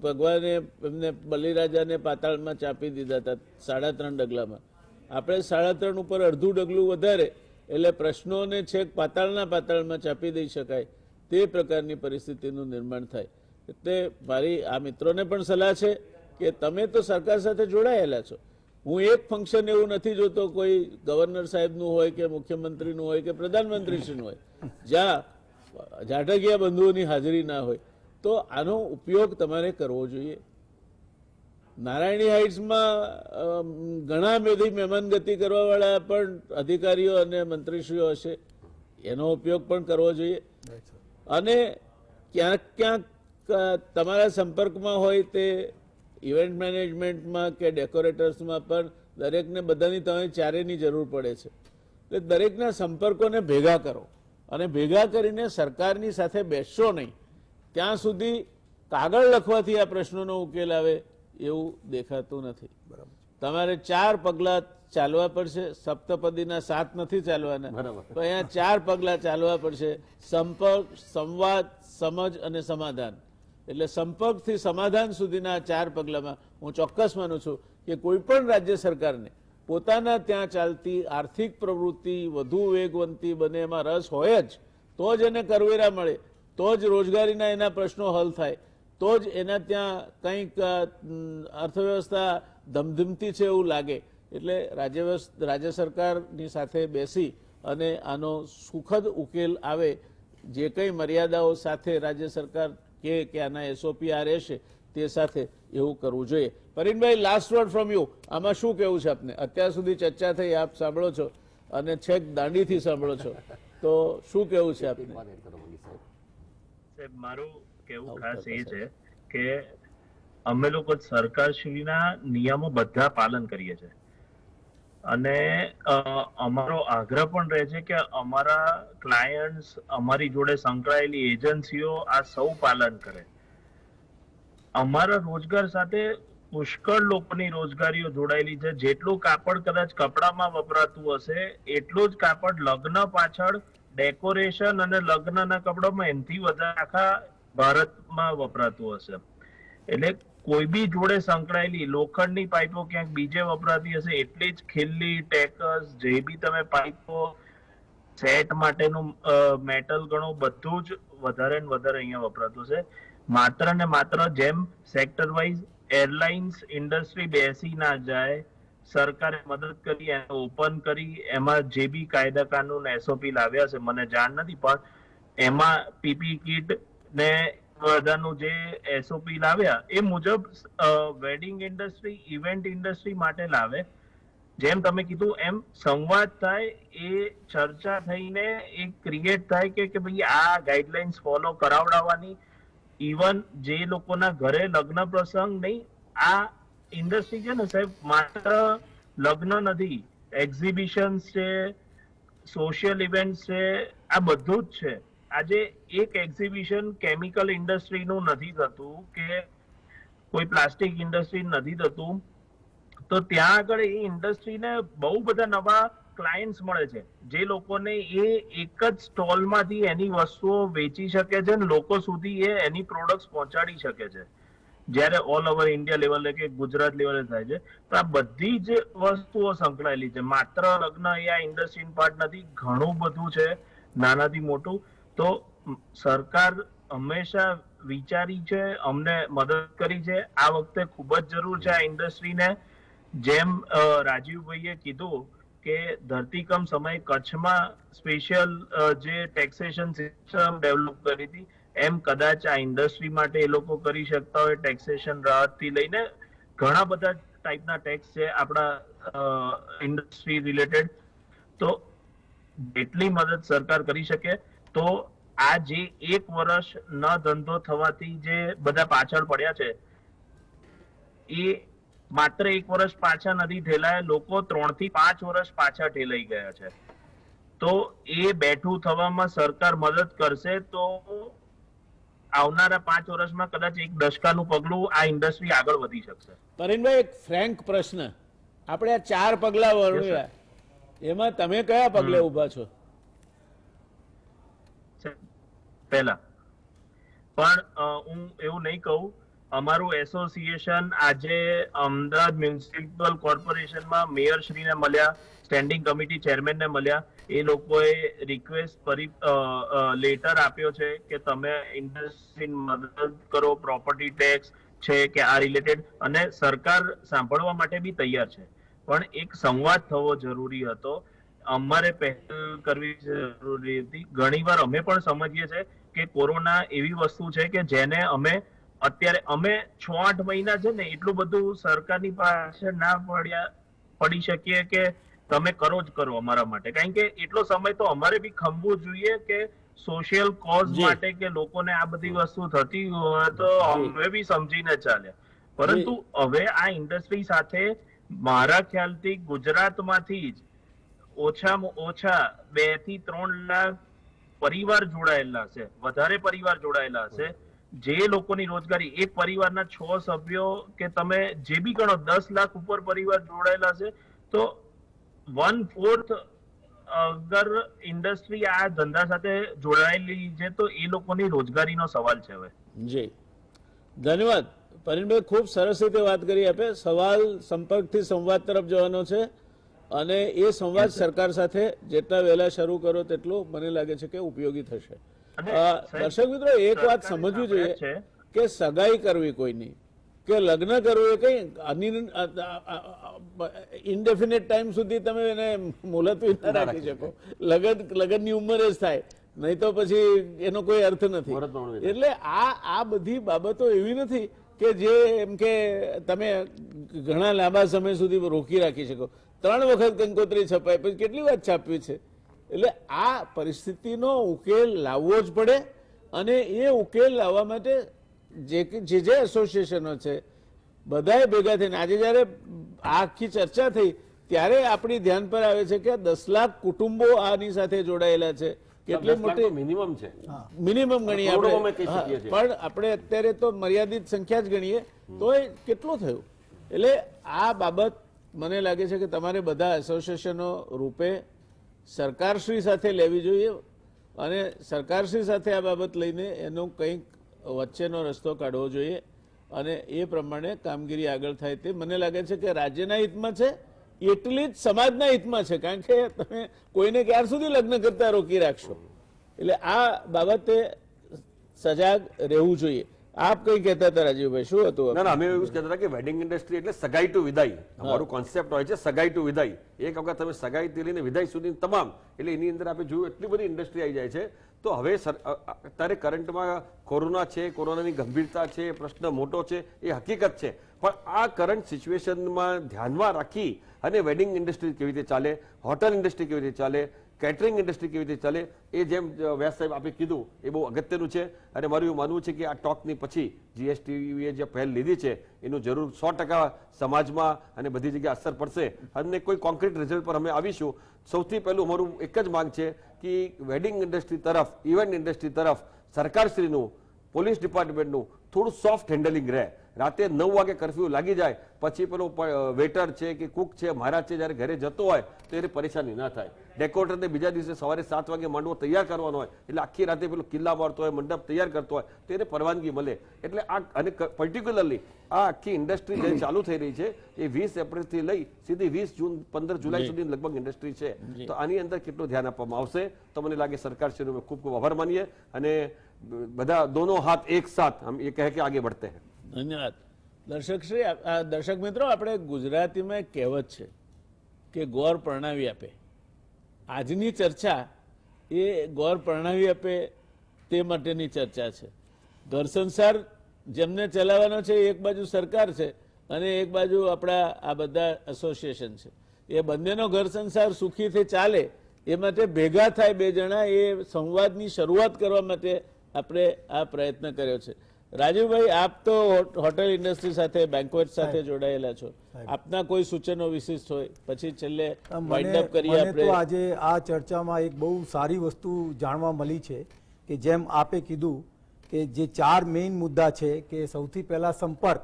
ભગવાને એમને બલિરાજાને પાતાળમાં ચાપી દીધા હતા 3.5 ડગલામાં. આપણે 3.5 ઉપર અડધું ડગલું વધારે એટલે પ્રશ્નોને છેક પાતાળમાં ચાપી દઈ શકાય તે પ્રકારની પરિસ્થિતિનું નિર્માણ થાય. એટલે મારી આ મિત્રોને પણ સલાહ છે કે તમે તો સરકાર સાથે જોડાયેલા છો. હું એક ફંક્શન એવું નથી જોતો કોઈ ગવર્નર સાહેબનું હોય કે મુખ્યમંત્રીનું હોય કે પ્રધાનમંત્રીશ્રીનું હોય જ્યાં જાટકીયા બંધુઓની હાજરી ના હોય. તો આનો ઉપયોગ તમારે કરવો જોઈએ. નારાયણી હાઇટ્સમાં ઘણા બધી મહેમાનગતિ કરવાવાળા પણ અધિકારીઓ અને મંત્રીશ્રીઓ હશે, એનો ઉપયોગ પણ કરવો જોઈએ. અને ક્યાંક ક્યાંક તમારા સંપર્કમાં હોય તે ઇવેન્ટ મેનેજમેન્ટમાં કે ડેકોરેટર્સમાં પણ દરેકને બધાની તમે ચારેની જરૂર પડે છે. એટલે દરેકના સંપર્કોને ભેગા કરો અને ભેગા કરીને સરકારની સાથે બેસશો નહીં ત્યાં સુધી કાગળ લખવાથી આ પ્રશ્નોનો ઉકેલ આવે એવું દેખાતું નથી. તમારે 4 પગલાં ચાલવા પડશે. સપ્તપદીના 7 નથી ચાલવાના, તો અહીંયા 4 પગલાં ચાલવા પડશે. સંપર્ક, સંવાદ, સમજ અને સમાધાન. એટલે સંપર્કથી સમાધાન સુધીના 4 પગલામાં હું ચોક્કસ માનું છું કે કોઈ પણ રાજ્ય સરકારને પોતાના ત્યાં ચાલતી આર્થિક પ્રવૃત્તિ વધુ વેગવંતી બને એમાં રસ હોય જ તો જ એને કરવેરા મળે, તો જ રોજગારીના એના પ્રશ્નો હલ થાય, તો જ એના ત્યાં કંઈક અર્થવ્યવસ્થા ધમધમતી છે એવું લાગે. એટલે રાજ્ય સરકારની સાથે બેસી અને આનો સુખદ ઉકેલ આવે. જે કંઈ મર્યાદાઓ સાથે રાજ્ય સરકાર કે આના એસઓપી આ રહેશે તે સાથે એવું કરવું જોઈએ. પરીનભાઈ, લાસ્ટ વર્ડ ફ્રોમ યુ. આમાં શું કહેવું છે આપને? અત્યાર સુધી ચર્ચા થઈ, આપ સાંભળો છો અને છેક દાંડીથી સાંભળો છો, તો શું કહેવું છે આપને? મારું કેવું ખાસ એ છે કે અમે લોકો સરકારશ્રીના નિયમો બધા પાલન કરીએ છીએ અને અમારો આગ્રહ પણ રહે છે કે અમારા ક્લાયન્ટ્સ, અમારી જોડે સંકળાયેલી એજન્સીઓ આ સૌ પાલન કરે. અમારા રોજગાર સાથે પુષ્કળ લોકોની રોજગારીઓ જોડાયેલી છે. જેટલું કાપડ કદાચ કપડામાં વપરાતું હશે એટલું જ કાપડ લગ્ન પાછળ ડેકોરેશન અને લગ્નના કપડામાં એનાથી વધારે આખા ભારતમાં વપરાતું હશે. એટલે કોઈ બી જોડે સંકળાયેલી લોખંડની પાઇપો ક્યાંક બીજે વપરાતી હશે એટલી જ ખીલ્લી, ટેકસ, જે બી તમે પાઇપો, સેટ માટેનું મેટલ ગણો, બધું જ વધારે ને વધારે અહીંયા વપરાતું છે. માત્ર ને માત્ર જેમ સેક્ટર વાઇઝ એરલાઇન્સ ઇન્ડસ્ટ્રી બેસી ના જાય, સરકારે મદદ કરી, એને ઓપન કરી, એમાં જે બી કાયદા કાનૂન SOP લાવ્યા છે મને જાણ નથી, પણ એમાં PPE કિટ ને બધાનું જે SOP લાવ્યા એ મુજબ વેડિંગ ઇન્ડસ્ટ્રી, ઇવેન્ટ ઇન્ડસ્ટ્રી માટે લાવે. જેમ તમે કીધું એમ સંવાદ થાય, એ ચર્ચા થઈને એ ક્રિએટ થાય કે ભાઈ આ ગાઈડલાઇન્સ ફોલો કરાવડાવવાની. ઇવન જે લોકોના ઘરે લગ્ન પ્રસંગ નહીં, આ ઇન્ડસ્ટ્રી છે ને સાહેબ, માત્ર લગ્ન નથી, એક્ઝિબિશન્સ છે, સોશિયલ ઇવેન્ટ છે, આ બધું જ છે. આજે એક એક્ઝિબિશન કેમિકલ ઇન્ડસ્ટ્રીનું નથી થતું કે કોઈ પ્લાસ્ટિક ઇન્ડસ્ટ્રી નથી થતું, તો ત્યાં આગળ એ ઇન્ડસ્ટ્રીને બહુ બધા નવા ક્લાયન્ટ્સ મળે છે, જે લોકોને એ એક જ સ્ટોલમાંથી એની વસ્તુઓ વેચી શકે છે અને લોકો સુધી એ એની પ્રોડક્ટ્સ પહોંચાડી શકે છે. જ્યારે ઓલ ઓવર ઇન્ડિયા લેવલે કે ગુજરાત લેવલે થાય છે, તો આ બધી જ વસ્તુઓ સંકળાયેલી છે. માત્ર લગ્ન એ આ ઇન્ડસ્ટ્રી પાર્ટ નથી, ઘણું બધું છે, નાનાથી મોટું. તો સરકાર હંમેશા વિચારી છે, અમને મદદ કરી છે. આ વખતે ખૂબ જ જરૂર છે આ ઇન્ડસ્ટ્રીને. જેમ રાજીવભાઈએ કીધું કે ધરતીકંપ સમયે કચ્છમાં સ્પેશિયલ જે ટેક્સેશન સિસ્ટમ ડેવલપ કરી હતી, એમ કદાચ આ ઇન્ડસ્ટ્રી માટે એ લોકો કરી શકતા હોય. ટેક્સેશન રાહતથી લઈને ઘણા બધા ટાઈપના ટેક્સ છે આપણા ઇન્ડસ્ટ્રી રિલેટેડ. તો જેટલી મદદ સરકાર કરી શકે. તો આ જે 1 વર્ષ ન ધંધો થવાથી જે બધા પાછળ પડ્યા છે, એ માત્ર 1 વર્ષ પાછા નથી ઠેલાયા, લોકો 3 થી 5 વર્ષ પાછા ઠેલાઈ ગયા છે. તો એ બેઠું થવામાં સરકાર મદદ કરશે તો આવનારા 5 વર્ષમાં કદાચ 1 દશકાનું પગલું આ ઇન્ડસ્ટ્રી આગળ વધી શકશે. પરેનભાઈ, એક ફ્રેન્ક પ્રશ્ન, આપણે આ 4 પગલા વર્ણવ્યા, એમાં તમે કયા પગલે ઉભા છો? પહેલા પણ હું એવું નહીં કહું, અમારું એસોસિએશન આજે અમદાવાદ મ્યુનિસિપલ કોર્પોરેશનમાં મેયરશ્રીને મળ્યા, સ્ટેન્ડિંગ કમિટી ચેરમેનને મળ્યા. એ લોકોએ રિક્વેસ્ટ લેટર આપ્યો છે કે તમે ઇન્ડસ્ટ્રીની મદદ કરો, પ્રોપર્ટી ટેક્સ છે કે આ રિલેટેડ, અને સરકાર સાંભળવા માટે બી તૈયાર છે. પણ એક સંવાદ થવો જરૂરી હતો, અમારે પહેલ કરવી જરૂરી હતી. ઘણીવાર અમે પણ સમજીએ છીએ કે કોરોના એવી વસ્તુ છે કે જેને અત્યારે અમે 6-8 મહિના છે ને એટલું બધું સરકારની પાછળ ના પડી શકીએ કે તમે કરો જ કરો અમારા માટે, કારણ કે એટલો સમય તો અમારે બી ખંભવું જોઈએ કે સોશિયલ કોઝ માટે કે લોકોને આ બધી વસ્તુ થતી હોય તો અમે બી સમજીને ચાલ્યા. પરંતુ હવે આ ઇન્ડસ્ટ્રી સાથે મારા ખ્યાલથી ગુજરાતમાંથી જ ઓછામાં ઓછા 2 થી 3 લાખ પરિવાર જોડાયેલા છે, વધારે પરિવાર જોડાયેલા હશે, જે લોકોની રોજગારી, એક પરિવારના 6 સભ્યો કે તમે જે બી ગણો 10 લાખ ઉપર પરિવાર જોડાયેલા છે. તો 1/4 અગર ઇન્ડસ્ટ્રી આ ધંધા સાથે જોડાયેલી છે તો એ લોકોની રોજગારીનો સવાલ છે. હવે જી ધન્યવાદ પરેનભાઈ, ખૂબ સરસ રીતે વાત કરી આપે. સવાલ સંપર્કથી સંવાદ તરફ જવાનો છે અને એ સંવાદ સરકાર સાથે જેટલા વહેલા શરૂ કરો તેટલું મને લાગે છે કે ઉપયોગી થશે. દર્શક મિત્રો, એક વાત સમજવી જોઈએ કે સગાઈ કરવી કોઈની કે લગ્ન કરવું એ કઈ ઇન્ડેફિનેટ ટાઈમ સુધી તમે એને મુલતવી ના રાખી શકો. લગ્નની ઉંમરે જ થાય, નહીં તો પછી એનો કોઈ અર્થ નથી. એટલે આ બધી બાબતો એવી નથી કે જે એમ કે તમે ઘણા લાંબા સમય સુધી રોકી રાખી શકો. 3 વખત કંકોત્રી છપાય પછી કેટલી વાત છાપવી છે. એટલે આ પરિસ્થિતિનો ઉકેલ લાવવો જ પડે અને એ ઉકેલ લાવવા માટે જે એસોસિએશનો છે બધાએ ભેગા થઈને, આજે જયારે આખી ચર્ચા થઈ ત્યારે આપણી ધ્યાન પર આવે છે કે 10 લાખ કુટુંબો આની સાથે જોડાયેલા છે. કેટલી મોટી મિનિમમ છે, મિનિમમ ગણીએ આપણે, પણ આપણે અત્યારે તો મર્યાદિત સંખ્યા જ ગણીએ તો કેટલું થયું? એટલે આ બાબત મને લાગે છે કે તમારે બધા એસોસિએશનો રૂપે સરકારશ્રી સાથે લેવી જોઈએ અને સરકારશ્રી સાથે આ બાબત લઈને એનો કંઈક વચ્ચેનો રસ્તો કાઢવો જોઈએ અને એ પ્રમાણે કામગીરી આગળ થાય તે મને લાગે છે કે રાજ્યના હિતમાં છે એટલી જ સમાજના હિતમાં છે, કારણ કે તમે કોઈને ક્યાર સુધી લગ્ન કરતા રોકી રાખશો. એટલે આ બાબતે સજાગ રહેવું જોઈએ. આપ કઈ કહેતા હતા રાજીવભાઈ, શું હતું? ના અમે એવું કહેતા હતા કે વેડિંગ ઇન્ડસ્ટ્રી એટલે સગાઈ ટુ વિદાય. અમારું કોન્સેપ્ટ હોય છે સગાઈ ટુ વિદાય. એક વખત તમે સગાઈથી લઈને વિદાય સુધી તમામ, એટલે એની અંદર આપણે જોયું એટલી બધી ઇન્ડસ્ટ્રી આવી જાય છે. તો હવે અત્યારે કરંટમાં કોરોના છે, કોરોનાની ગંભીરતા છે, પ્રશ્ન મોટો છે, એ હકીકત છે. પણ આ કરંટ સિચ્યુએશનમાં ધ્યાનમાં રાખી અને વેડિંગ ઇન્ડસ્ટ્રી કેવી રીતે ચાલે, હોટલ ઇન્ડસ્ટ્રી કેવી રીતે ચાલે, કેટરિંગ ઇન્ડસ્ટ્રી કેવી રીતે ચાલે, એ જેમ વ્યાસ સાહેબ આપે કીધું એ બહુ અગત્યનું છે. અને મારું એવું માનવું છે કે આ ટોકની પછી જીએસટીવીએ જે પહેલ લીધી છે એનું જરૂર 100% સમાજમાં અને બધી જગ્યાએ અસર પડશે અને કોઈ કોન્ક્રીટ રિઝલ્ટ પર અમે આવીશું. સૌથી પહેલું અમારું એક જ માંગ છે કે વેડિંગ ઇન્ડસ્ટ્રી તરફ, ઇવેન્ટ ઇન્ડસ્ટ્રી તરફ સરકારશ્રીનું, પોલીસ ડિપાર્ટમેન્ટનું થોડું સોફ્ટ હેન્ડલિંગ રહે. રાતે 9 વાગે કર્ફ્યુ લાગી જાય પછી પેલો વેટર છે કે કુક છે, મહારાજ છે, જ્યારે ઘરે જતો હોય તો એને પરેશાની ના થાય. ડેકોરેટરને બીજા દિવસે સવારે 7 વાગે માંડવો તૈયાર કરવાનો હોય એટલે આખી રાતે પેલો કિલ્લા મારતો હોય, મંડપ તૈયાર કરતો હોય તો એને પરવાનગી મળે. એટલે આ અને પર્ટિક્યુલરલી આ આખી ઇન્ડસ્ટ્રી જે ચાલુ થઈ રહી છે એ 20 એપ્રિલથી લઈ સીધી 20 જૂન 15 જુલાઈ સુધી લગભગ ઇન્ડસ્ટ્રી છે. તો આની અંદર કેટલું ધ્યાન આપવામાં આવશે તો મને લાગે સરકારશ્રીનો ખૂબ ખૂબ આભાર માનીએ અને બધા દોનો હાથ એક સાથ હમ એ કહે કે આગે बढ़ते हैं. ધન્યવાદ. દર્શક મિત્રો, આપણે ગુજરાતીમાં એક કહેવત છે કે ગોર પરણાવી આપે. આજની ચર્ચા એ ગોર પરણાવી આપે તે માટેની ચર્ચા છે. ઘર સંસાર જેમને ચલાવવાનો છે એક બાજુ સરકાર છે અને એક બાજુ આપણા આ બધા એસોસિએશન છે. એ બંનેનો ઘર સંસાર સુખીથી ચાલે એ માટે ભેગા થાય બે જણા, એ સંવાદની શરૂઆત કરવા માટે આપણે આ પ્રયત્ન કર્યો છે. રાજીવભાઈ, આપ તો હોટેલ ઇન્ડસ્ટ્રી સાથે, બેન્ક્વેટ સાથે જોડાયેલા છો. આપના કોઈ સૂચનો વિશિષ્ટ હોય પછી છેલ્લે વાઇન્ડ અપ કરીએ આપણે. તો આજે આ ચર્ચામાં એક બહુ સારી વસ્તુ જાણવા મળી છે કે જેમ આપે કીધું કે જે 4 મેઇન મુદ્દા છે કે સૌથી પહેલા સંપર્ક.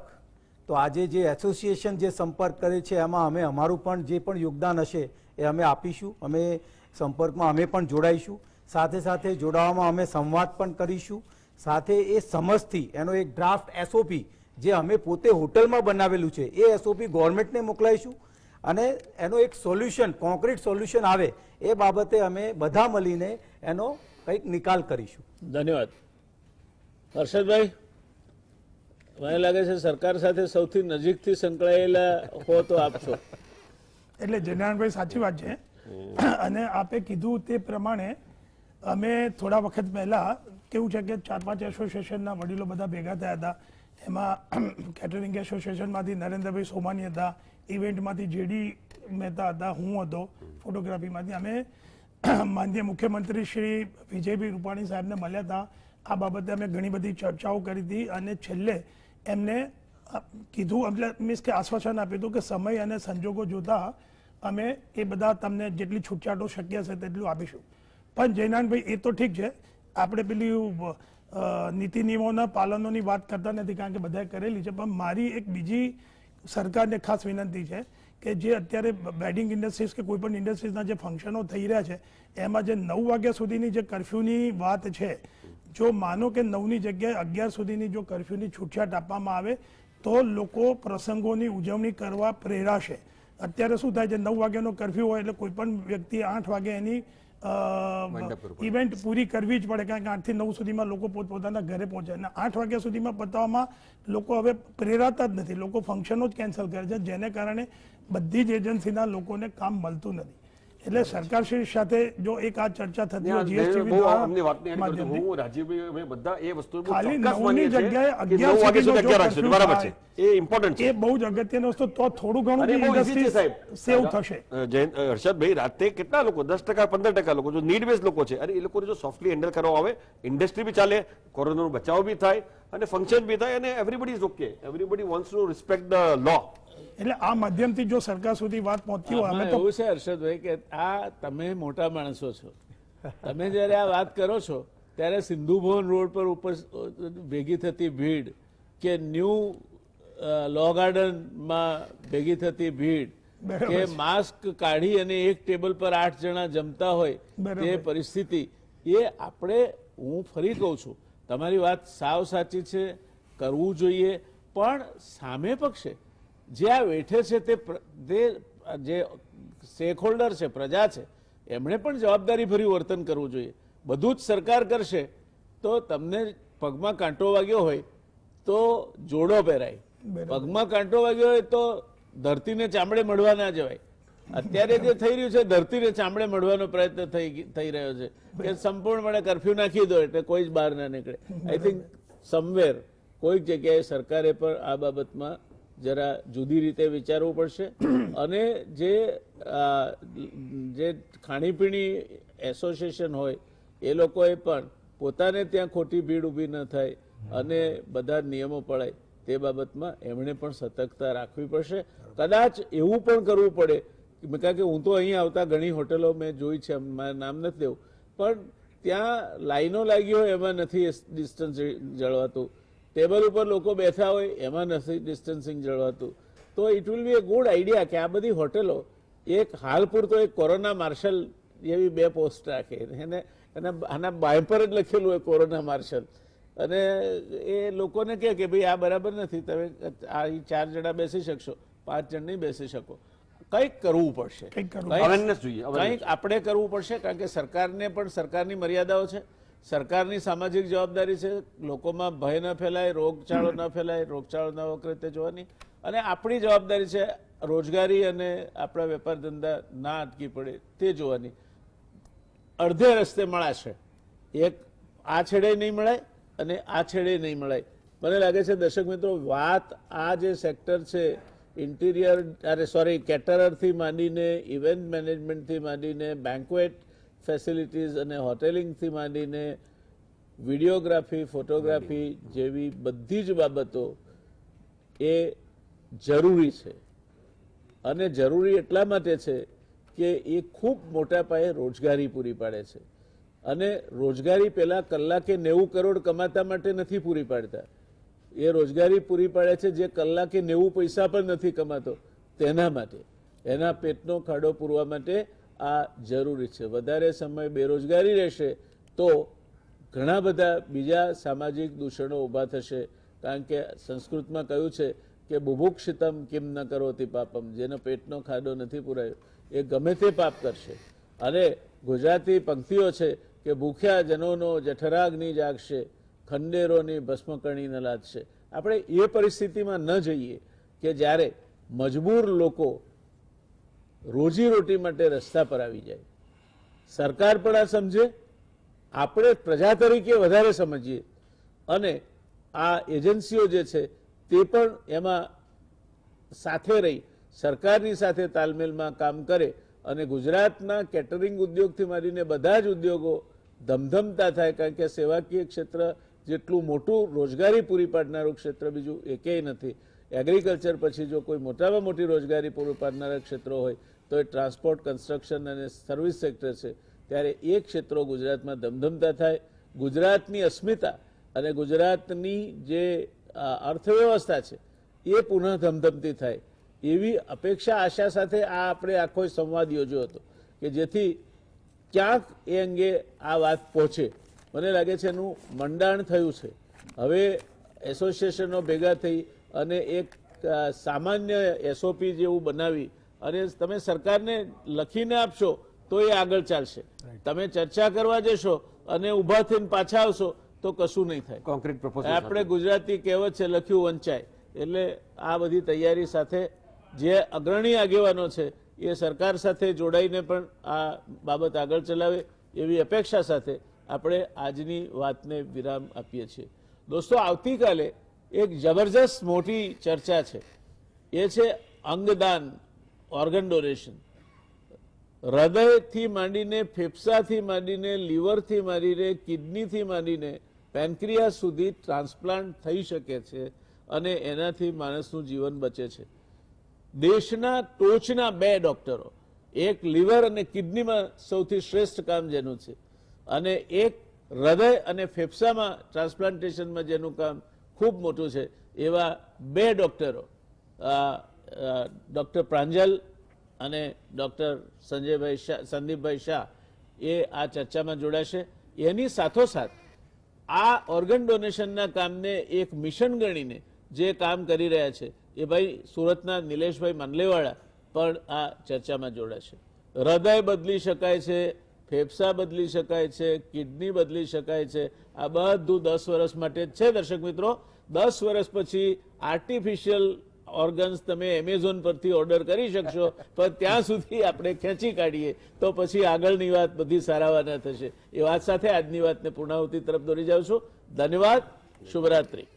તો આજે જે એસોસિએશન જે સંપર્ક કરે છે એમાં અમે અમારું પણ જે પણ યોગદાન હશે એ અમે આપીશું. અમે સંપર્કમાં અમે પણ જોડાઈશું. સાથે સાથે જોડાવામાં અમે સંવાદ પણ કરીશું. સાથે એ સમજથી એનો એક ડ્રાફ્ટ એસઓપી જે અમે પોતે હોટલમાં બનાવેલું છે એ એસઓપી ગવર્મેન્ટને મોકલાઈશું અને એનો એક સોલ્યુશન, કોન્ક્રીટ સોલ્યુશન આવે એ બાબતે અમે બધા મળીને એનો કંઈક નિકાલ કરીશું. ધન્યવાદ. હર્ષદભાઈ, મને લાગે છે સરકાર સાથે સૌથી નજીકથી સંકળાયેલા હો તો આપ છો. એટલે જનાનભાઈ સાચી વાત છે અને આપે કીધું તે પ્રમાણે અમે થોડા વખત પહેલા કેવું છે કે 4-5 એસોસિએશનના વડીલો બધા ભેગા થયા હતા. એમાં કેટરિંગ એસોસિએશનમાંથી નરેન્દ્રભાઈ સોમાની હતા, ઇવેન્ટમાંથી જેડી મહેતા હતા, હું હતો, ફોટોગ્રાફીમાંથી. અમે માનનીય મુખ્યમંત્રી શ્રી વિજયભાઈ રૂપાણી સાહેબને મળ્યા હતા. આ બાબતે અમે ઘણી બધી ચર્ચાઓ કરી હતી અને છેલ્લે એમને કીધું, એટલે મીન્સ કે આશ્વાસન આપ્યું હતું કે સમય અને સંજોગો જોતા અમે એ બધા તમને જેટલી છૂટછાટો શક્ય છે તેટલું આપીશું. પણ જયનાનભાઈ, એ તો ઠીક છે, આપણે પેલી નીતિ નિયમોના પાલનોની વાત કરતા નથી કારણ કે બધાએ કરેલી છે. પણ મારી એક બીજી સરકારને ખાસ વિનંતી છે કે જે અત્યારે વેડિંગ ઇન્ડસ્ટ્રીઝ કે કોઈ પણ ઇન્ડસ્ટ્રીઝના જે ફંક્શનો થઈ રહ્યા છે એમાં જે 9 વાગ્યા સુધીની જે કર્ફ્યુની વાત છે, જો માનો કે 9ની જગ્યાએ 11 સુધીની જો કર્ફ્યુની છૂટછાટ આપવામાં આવે તો લોકો પ્રસંગોની ઉજવણી કરવા પ્રેરાશે. અત્યારે શું થાય છે, 9 વાગ્યાનો કર્ફ્યુ હોય એટલે કોઈ પણ વ્યક્તિ 8 વાગે એની ઇવેન્ટ પૂરી કરવી જ પડે કારણ કે 8 થી 9 સુધીમાં લોકો પોતપોતાના ઘરે પહોંચે અને 8 વાગ્યા સુધીમાં પતાવવામાં લોકો હવે પ્રેરાતા જ નથી. લોકો ફંક્શનો જ કેન્સલ કરે છે જેને કારણે બધી જ એજન્સીના લોકોને કામ મળતું નથી. એટલે સરકારશ્રી સાથે જો એક આ ચર્ચા થતી હોય જીએસટીવી દ્વારા ખાલી 9ની જગ્યાએ 11 સુધીનો બરાબર છે, એ ઇમ્પોર્ટન્ટ છે, એ બહુ જ અગત્યની વસ્તુ. તો થોડું ઘણું ઇન્ડસ્ટ્રી સેવ થશે. હર્ષદભાઈ, રાતે કેટલા લોકો, 10% 15% લોકો જો નીડ બેઝ લોકો છે અને એ લોકોને જો સોફ્ટલી હેન્ડલ કરવામાં આવે, ઇન્ડસ્ટ્રી બી ચાલે, કોરોનાનો બચાવ બી થાય અને ફંક્શન બી થાય અને everybody is okay. Everybody wants to respect the law. એટલે આ માધ્યમથી જો સરકાર સુધી વાત પહોંચી હોય. અમે તો એવું છે હર્ષદભાઈ કે આ તમે મોટા માણસો છો, તમે જયારે આ વાત કરો છો ત્યારે સિંધુ ભવન રોડ પર ઉપર ભેગી થતી ભીડ કે ન્યૂ લો ગાર્ડનમાં ભેગી થતી ભીડ કે માસ્ક કાઢી અને એક ટેબલ પર 8 જણા જમતા હોય તે પરિસ્થિતિ, એ આપણે, હું ફરી કહું છું, તમારી વાત સાવ સાચી છે, કરવું જોઈએ, પણ સામે પક્ષે જે આ વેઠે છે તે જે સ્ટેક હોલ્ડર છે, પ્રજા છે, એમણે પણ જવાબદારીભર્યું વર્તન કરવું જોઈએ. બધું જ સરકાર કરશે તો તમને પગમાં કાંટો વાગ્યો હોય તો જોડો પહેરાય, પગમાં કાંટો વાગ્યો હોય તો ધરતીને ચામડે મળવા ના જવાય. અત્યારે જે થઈ રહ્યું છે ધરતીને ચામડે મળવાનો પ્રયત્ન થઈ રહ્યો છે કે સંપૂર્ણપણે કર્ફ્યુ નાખી દો એટલે કોઈ જ બહાર ના નીકળે. આઈ થિંક સમવેર કોઈક જગ્યાએ સરકારે પણ આ બાબતમાં જરા જુદી રીતે વિચારવું પડશે. અને જે ખાણીપીણી એસોસિએશન હોય એ લોકોએ પણ પોતાને ત્યાં ખોટી ભીડ ઊભી ન થાય અને બધા નિયમો પડાય તે બાબતમાં એમણે પણ સતર્કતા રાખવી પડશે. કદાચ એવું પણ કરવું પડે, કારણ કે હું તો અહીં આવતા ઘણી હોટલો મેં જોઈ છે, મારું નામ નથી દેવું, પણ ત્યાં લાઈનો લાગી હોય એમાં નથી ડિસ્ટન્સ જળવાતું, ટેબલ ઉપર લોકો બેઠા હોય એમાં નથી ડિસ્ટન્સિંગ જળવાતું. તો it will be A good idea કે આ બધી હોટેલો એક હાલ પૂરતો એક કોરોના માર્શલ એવી 2 પોસ્ટ રાખે, એને આના બાય પર જ લખેલું હોય કોરોના માર્શલ, અને એ લોકોને કહે કે ભાઈ આ બરાબર નથી, તમે આ 4 જણા બેસી શકશો, 5 જણ નહીં બેસી શકો. કંઈક કરવું પડશે, કંઈક આપણે કરવું પડશે, કારણ કે સરકારને પણ સરકારની મર્યાદાઓ છે, સરકારની સામાજિક જવાબદારી છે, લોકોમાં ભય ન ફેલાય, રોગચાળો ન ફેલાય, રોગચાળો ન વખતે રીતે જોવાની, અને આપણી જવાબદારી છે રોજગારી અને આપણા વેપાર ધંધા ના અટકી પડે તે જોવાની. અડધે રસ્તે મળાશે, એક આ છેડે નહીં મળાય અને આ છેડે નહીં મળાય. મને લાગે છે દર્શક મિત્રો, વાત આ જે સેક્ટર છે ઇન્ટિરિયર કેટરરથી માંડીને ઇવેન્ટ મેનેજમેન્ટથી માંડીને બેન્ક્વેટ ફેસિલિટીઝ અને હોટેલિંગથી માંડીને વિડીયોગ્રાફી, ફોટોગ્રાફી જેવી બધી જ બાબતો એ જરૂરી છે. અને જરૂરી એટલા માટે છે કે એ ખૂબ મોટા પાયે રોજગારી પૂરી પાડે છે. અને રોજગારી પેલા કલાકે 90 કરોડ કમાતા માટે નથી પૂરી પાડતા, એ રોજગારી પૂરી પાડે છે જે કલાકે 90 પૈસા પણ નથી કમાતો તેના માટે, એના પેટનો ખાડો પૂરવા માટે આ જરૂરી છે. વધારે સમય બેરોજગારી રહેશે તો ઘણા બધા બીજા સામાજિક દૂષણો ઊભા થશે. કારણ કે સંસ્કૃતમાં કહ્યું છે કે બુભુક્ષિતમ કિમ ન કરોતિ પાપમ, જેનો પેટનો ખાડો નથી પૂરાયો એ ગમે તે પાપ કરશે. અને ગુજરાતી પંક્તિઓ છે કે ભૂખ્યા જનોનો જઠરાગ્નિ જાગશે, ખંડેરોની ભસ્મકણી ન લાદશે. આપણે એ પરિસ્થિતિમાં ન જઈએ કે જ્યારે મજબૂર લોકો રોજીરોટી માટે રસ્તા પર આવી જાય. સરકાર પણ આ સમજે, આપણે પ્રજા તરીકે વધારે સમજીએ, અને આ એજન્સીઓ જે છે તે પણ એમાં સાથે રહી સરકારની સાથે તાલમેલમાં કામ કરે અને ગુજરાતના કેટરિંગ ઉદ્યોગથી માંડીને બધા જ ઉદ્યોગો ધમધમતા થાય. કારણ કે સેવાકીય ક્ષેત્ર જેટલું મોટું રોજગારી પૂરી પાડનારું ક્ષેત્ર બીજું એકેય નથી. એગ્રીકલ્ચર પછી જો કોઈ મોટામાં મોટી રોજગારી પૂરી પાડનારા ક્ષેત્રો હોય તો એ ટ્રાન્સપોર્ટ, કન્સ્ટ્રક્શન અને સર્વિસ સેક્ટર છે. ત્યારે એ ક્ષેત્રો ગુજરાતમાં ધમધમતા થાય, ગુજરાતની અસ્મિતા અને ગુજરાતની જે અર્થવ્યવસ્થા છે એ પુનઃ ધમધમતી થાય એવી અપેક્ષા, આશા સાથે આ આપણે આખો સંવાદ યોજ્યો હતો કે જેથી ક્યાંક એ અંગે આ વાત પહોંચે. મને લાગે છે એનું મંડાણ થયું છે. હવે એસોસિએશનો ભેગા થઈ અને એક સામાન્ય એસઓપી જેવું બનાવી અને તમે સરકારને લખીને આપશો તો એ આગળ ચાલશે. તમે ચર્ચા કરવા જશો અને ઊભા થઈને પાછા આવશો તો કશું નહીં થાય. કોન્ક્રીટ પ્રપોઝલ આપણે ગુજરાતી કહેવત છે લખ્યું વંચાય. એટલે આ બધી તૈયારી સાથે જે અગ્રણી આગેવાનો છે એ સરકાર સાથે જોડાઈને પણ આ બાબત આગળ ચલાવે એવી અપેક્ષા સાથે આપણે આજની વાતને વિરામ આપીએ છીએ. દોસ્તો, આવતીકાલે એક જબરજસ્ત મોટી ચર્ચા છે, એ છે અંગદાન, ઓર્ગન ડોનેશન. હૃદયથી માંડીને, ફેફસાથી માંડીને, લીવરથી માંડીને, કિડનીથી માંડીને પેન્ક્રિયાસ સુધી ટ્રાન્સપ્લાન્ટ થઈ શકે છે અને એનાથી માણસનું જીવન બચે છે. દેશના ટોચના 2 ડોક્ટરો, એક લીવર અને કિડનીમાં સૌથી શ્રેષ્ઠ કામ જેનું છે અને એક હૃદય અને ફેફસામાં ટ્રાન્સપ્લાન્ટેશનમાં જેનું કામ ખૂબ મોટું છે. એવા 2 ડોક્ટરો ડોક્ટર પ્રાંજલ અને ડોક્ટર સંદીપભાઈ શાહ એ આ ચર્ચામાં જોડાશે. એની સાથોસાથ આ ઓર્ગન ડોનેશનના કામને એક મિશન ગણીને જે કામ કરી રહ્યા છે એ ભાઈ સુરતના નિલેશભાઈ માંડલેવાળા પણ આ ચર્ચામાં જોડાશે. હૃદય બદલી શકાય છે, ફેફસા બદલી શકાય છે, કિડની બદલી શકાય છે. આ બધું 10 વર્ષ માટે જ છે. દર્શક મિત્રો, 10 વર્ષ પછી આર્ટિફિશિયલ ઓર્ગન્સ તમે એમેઝોન પરથી ઓર્ડર કરી શકશો, પણ ત્યાં સુધી આપણે ખેંચી કાઢીએ તો પછી આગળની વાત બધી સારાવાના થશે. એ વાત સાથે આજની વાતને પૂર્ણાહુતિ તરફ દોરી જાઉં છું. ધન્યવાદ. શુભરાત્રી.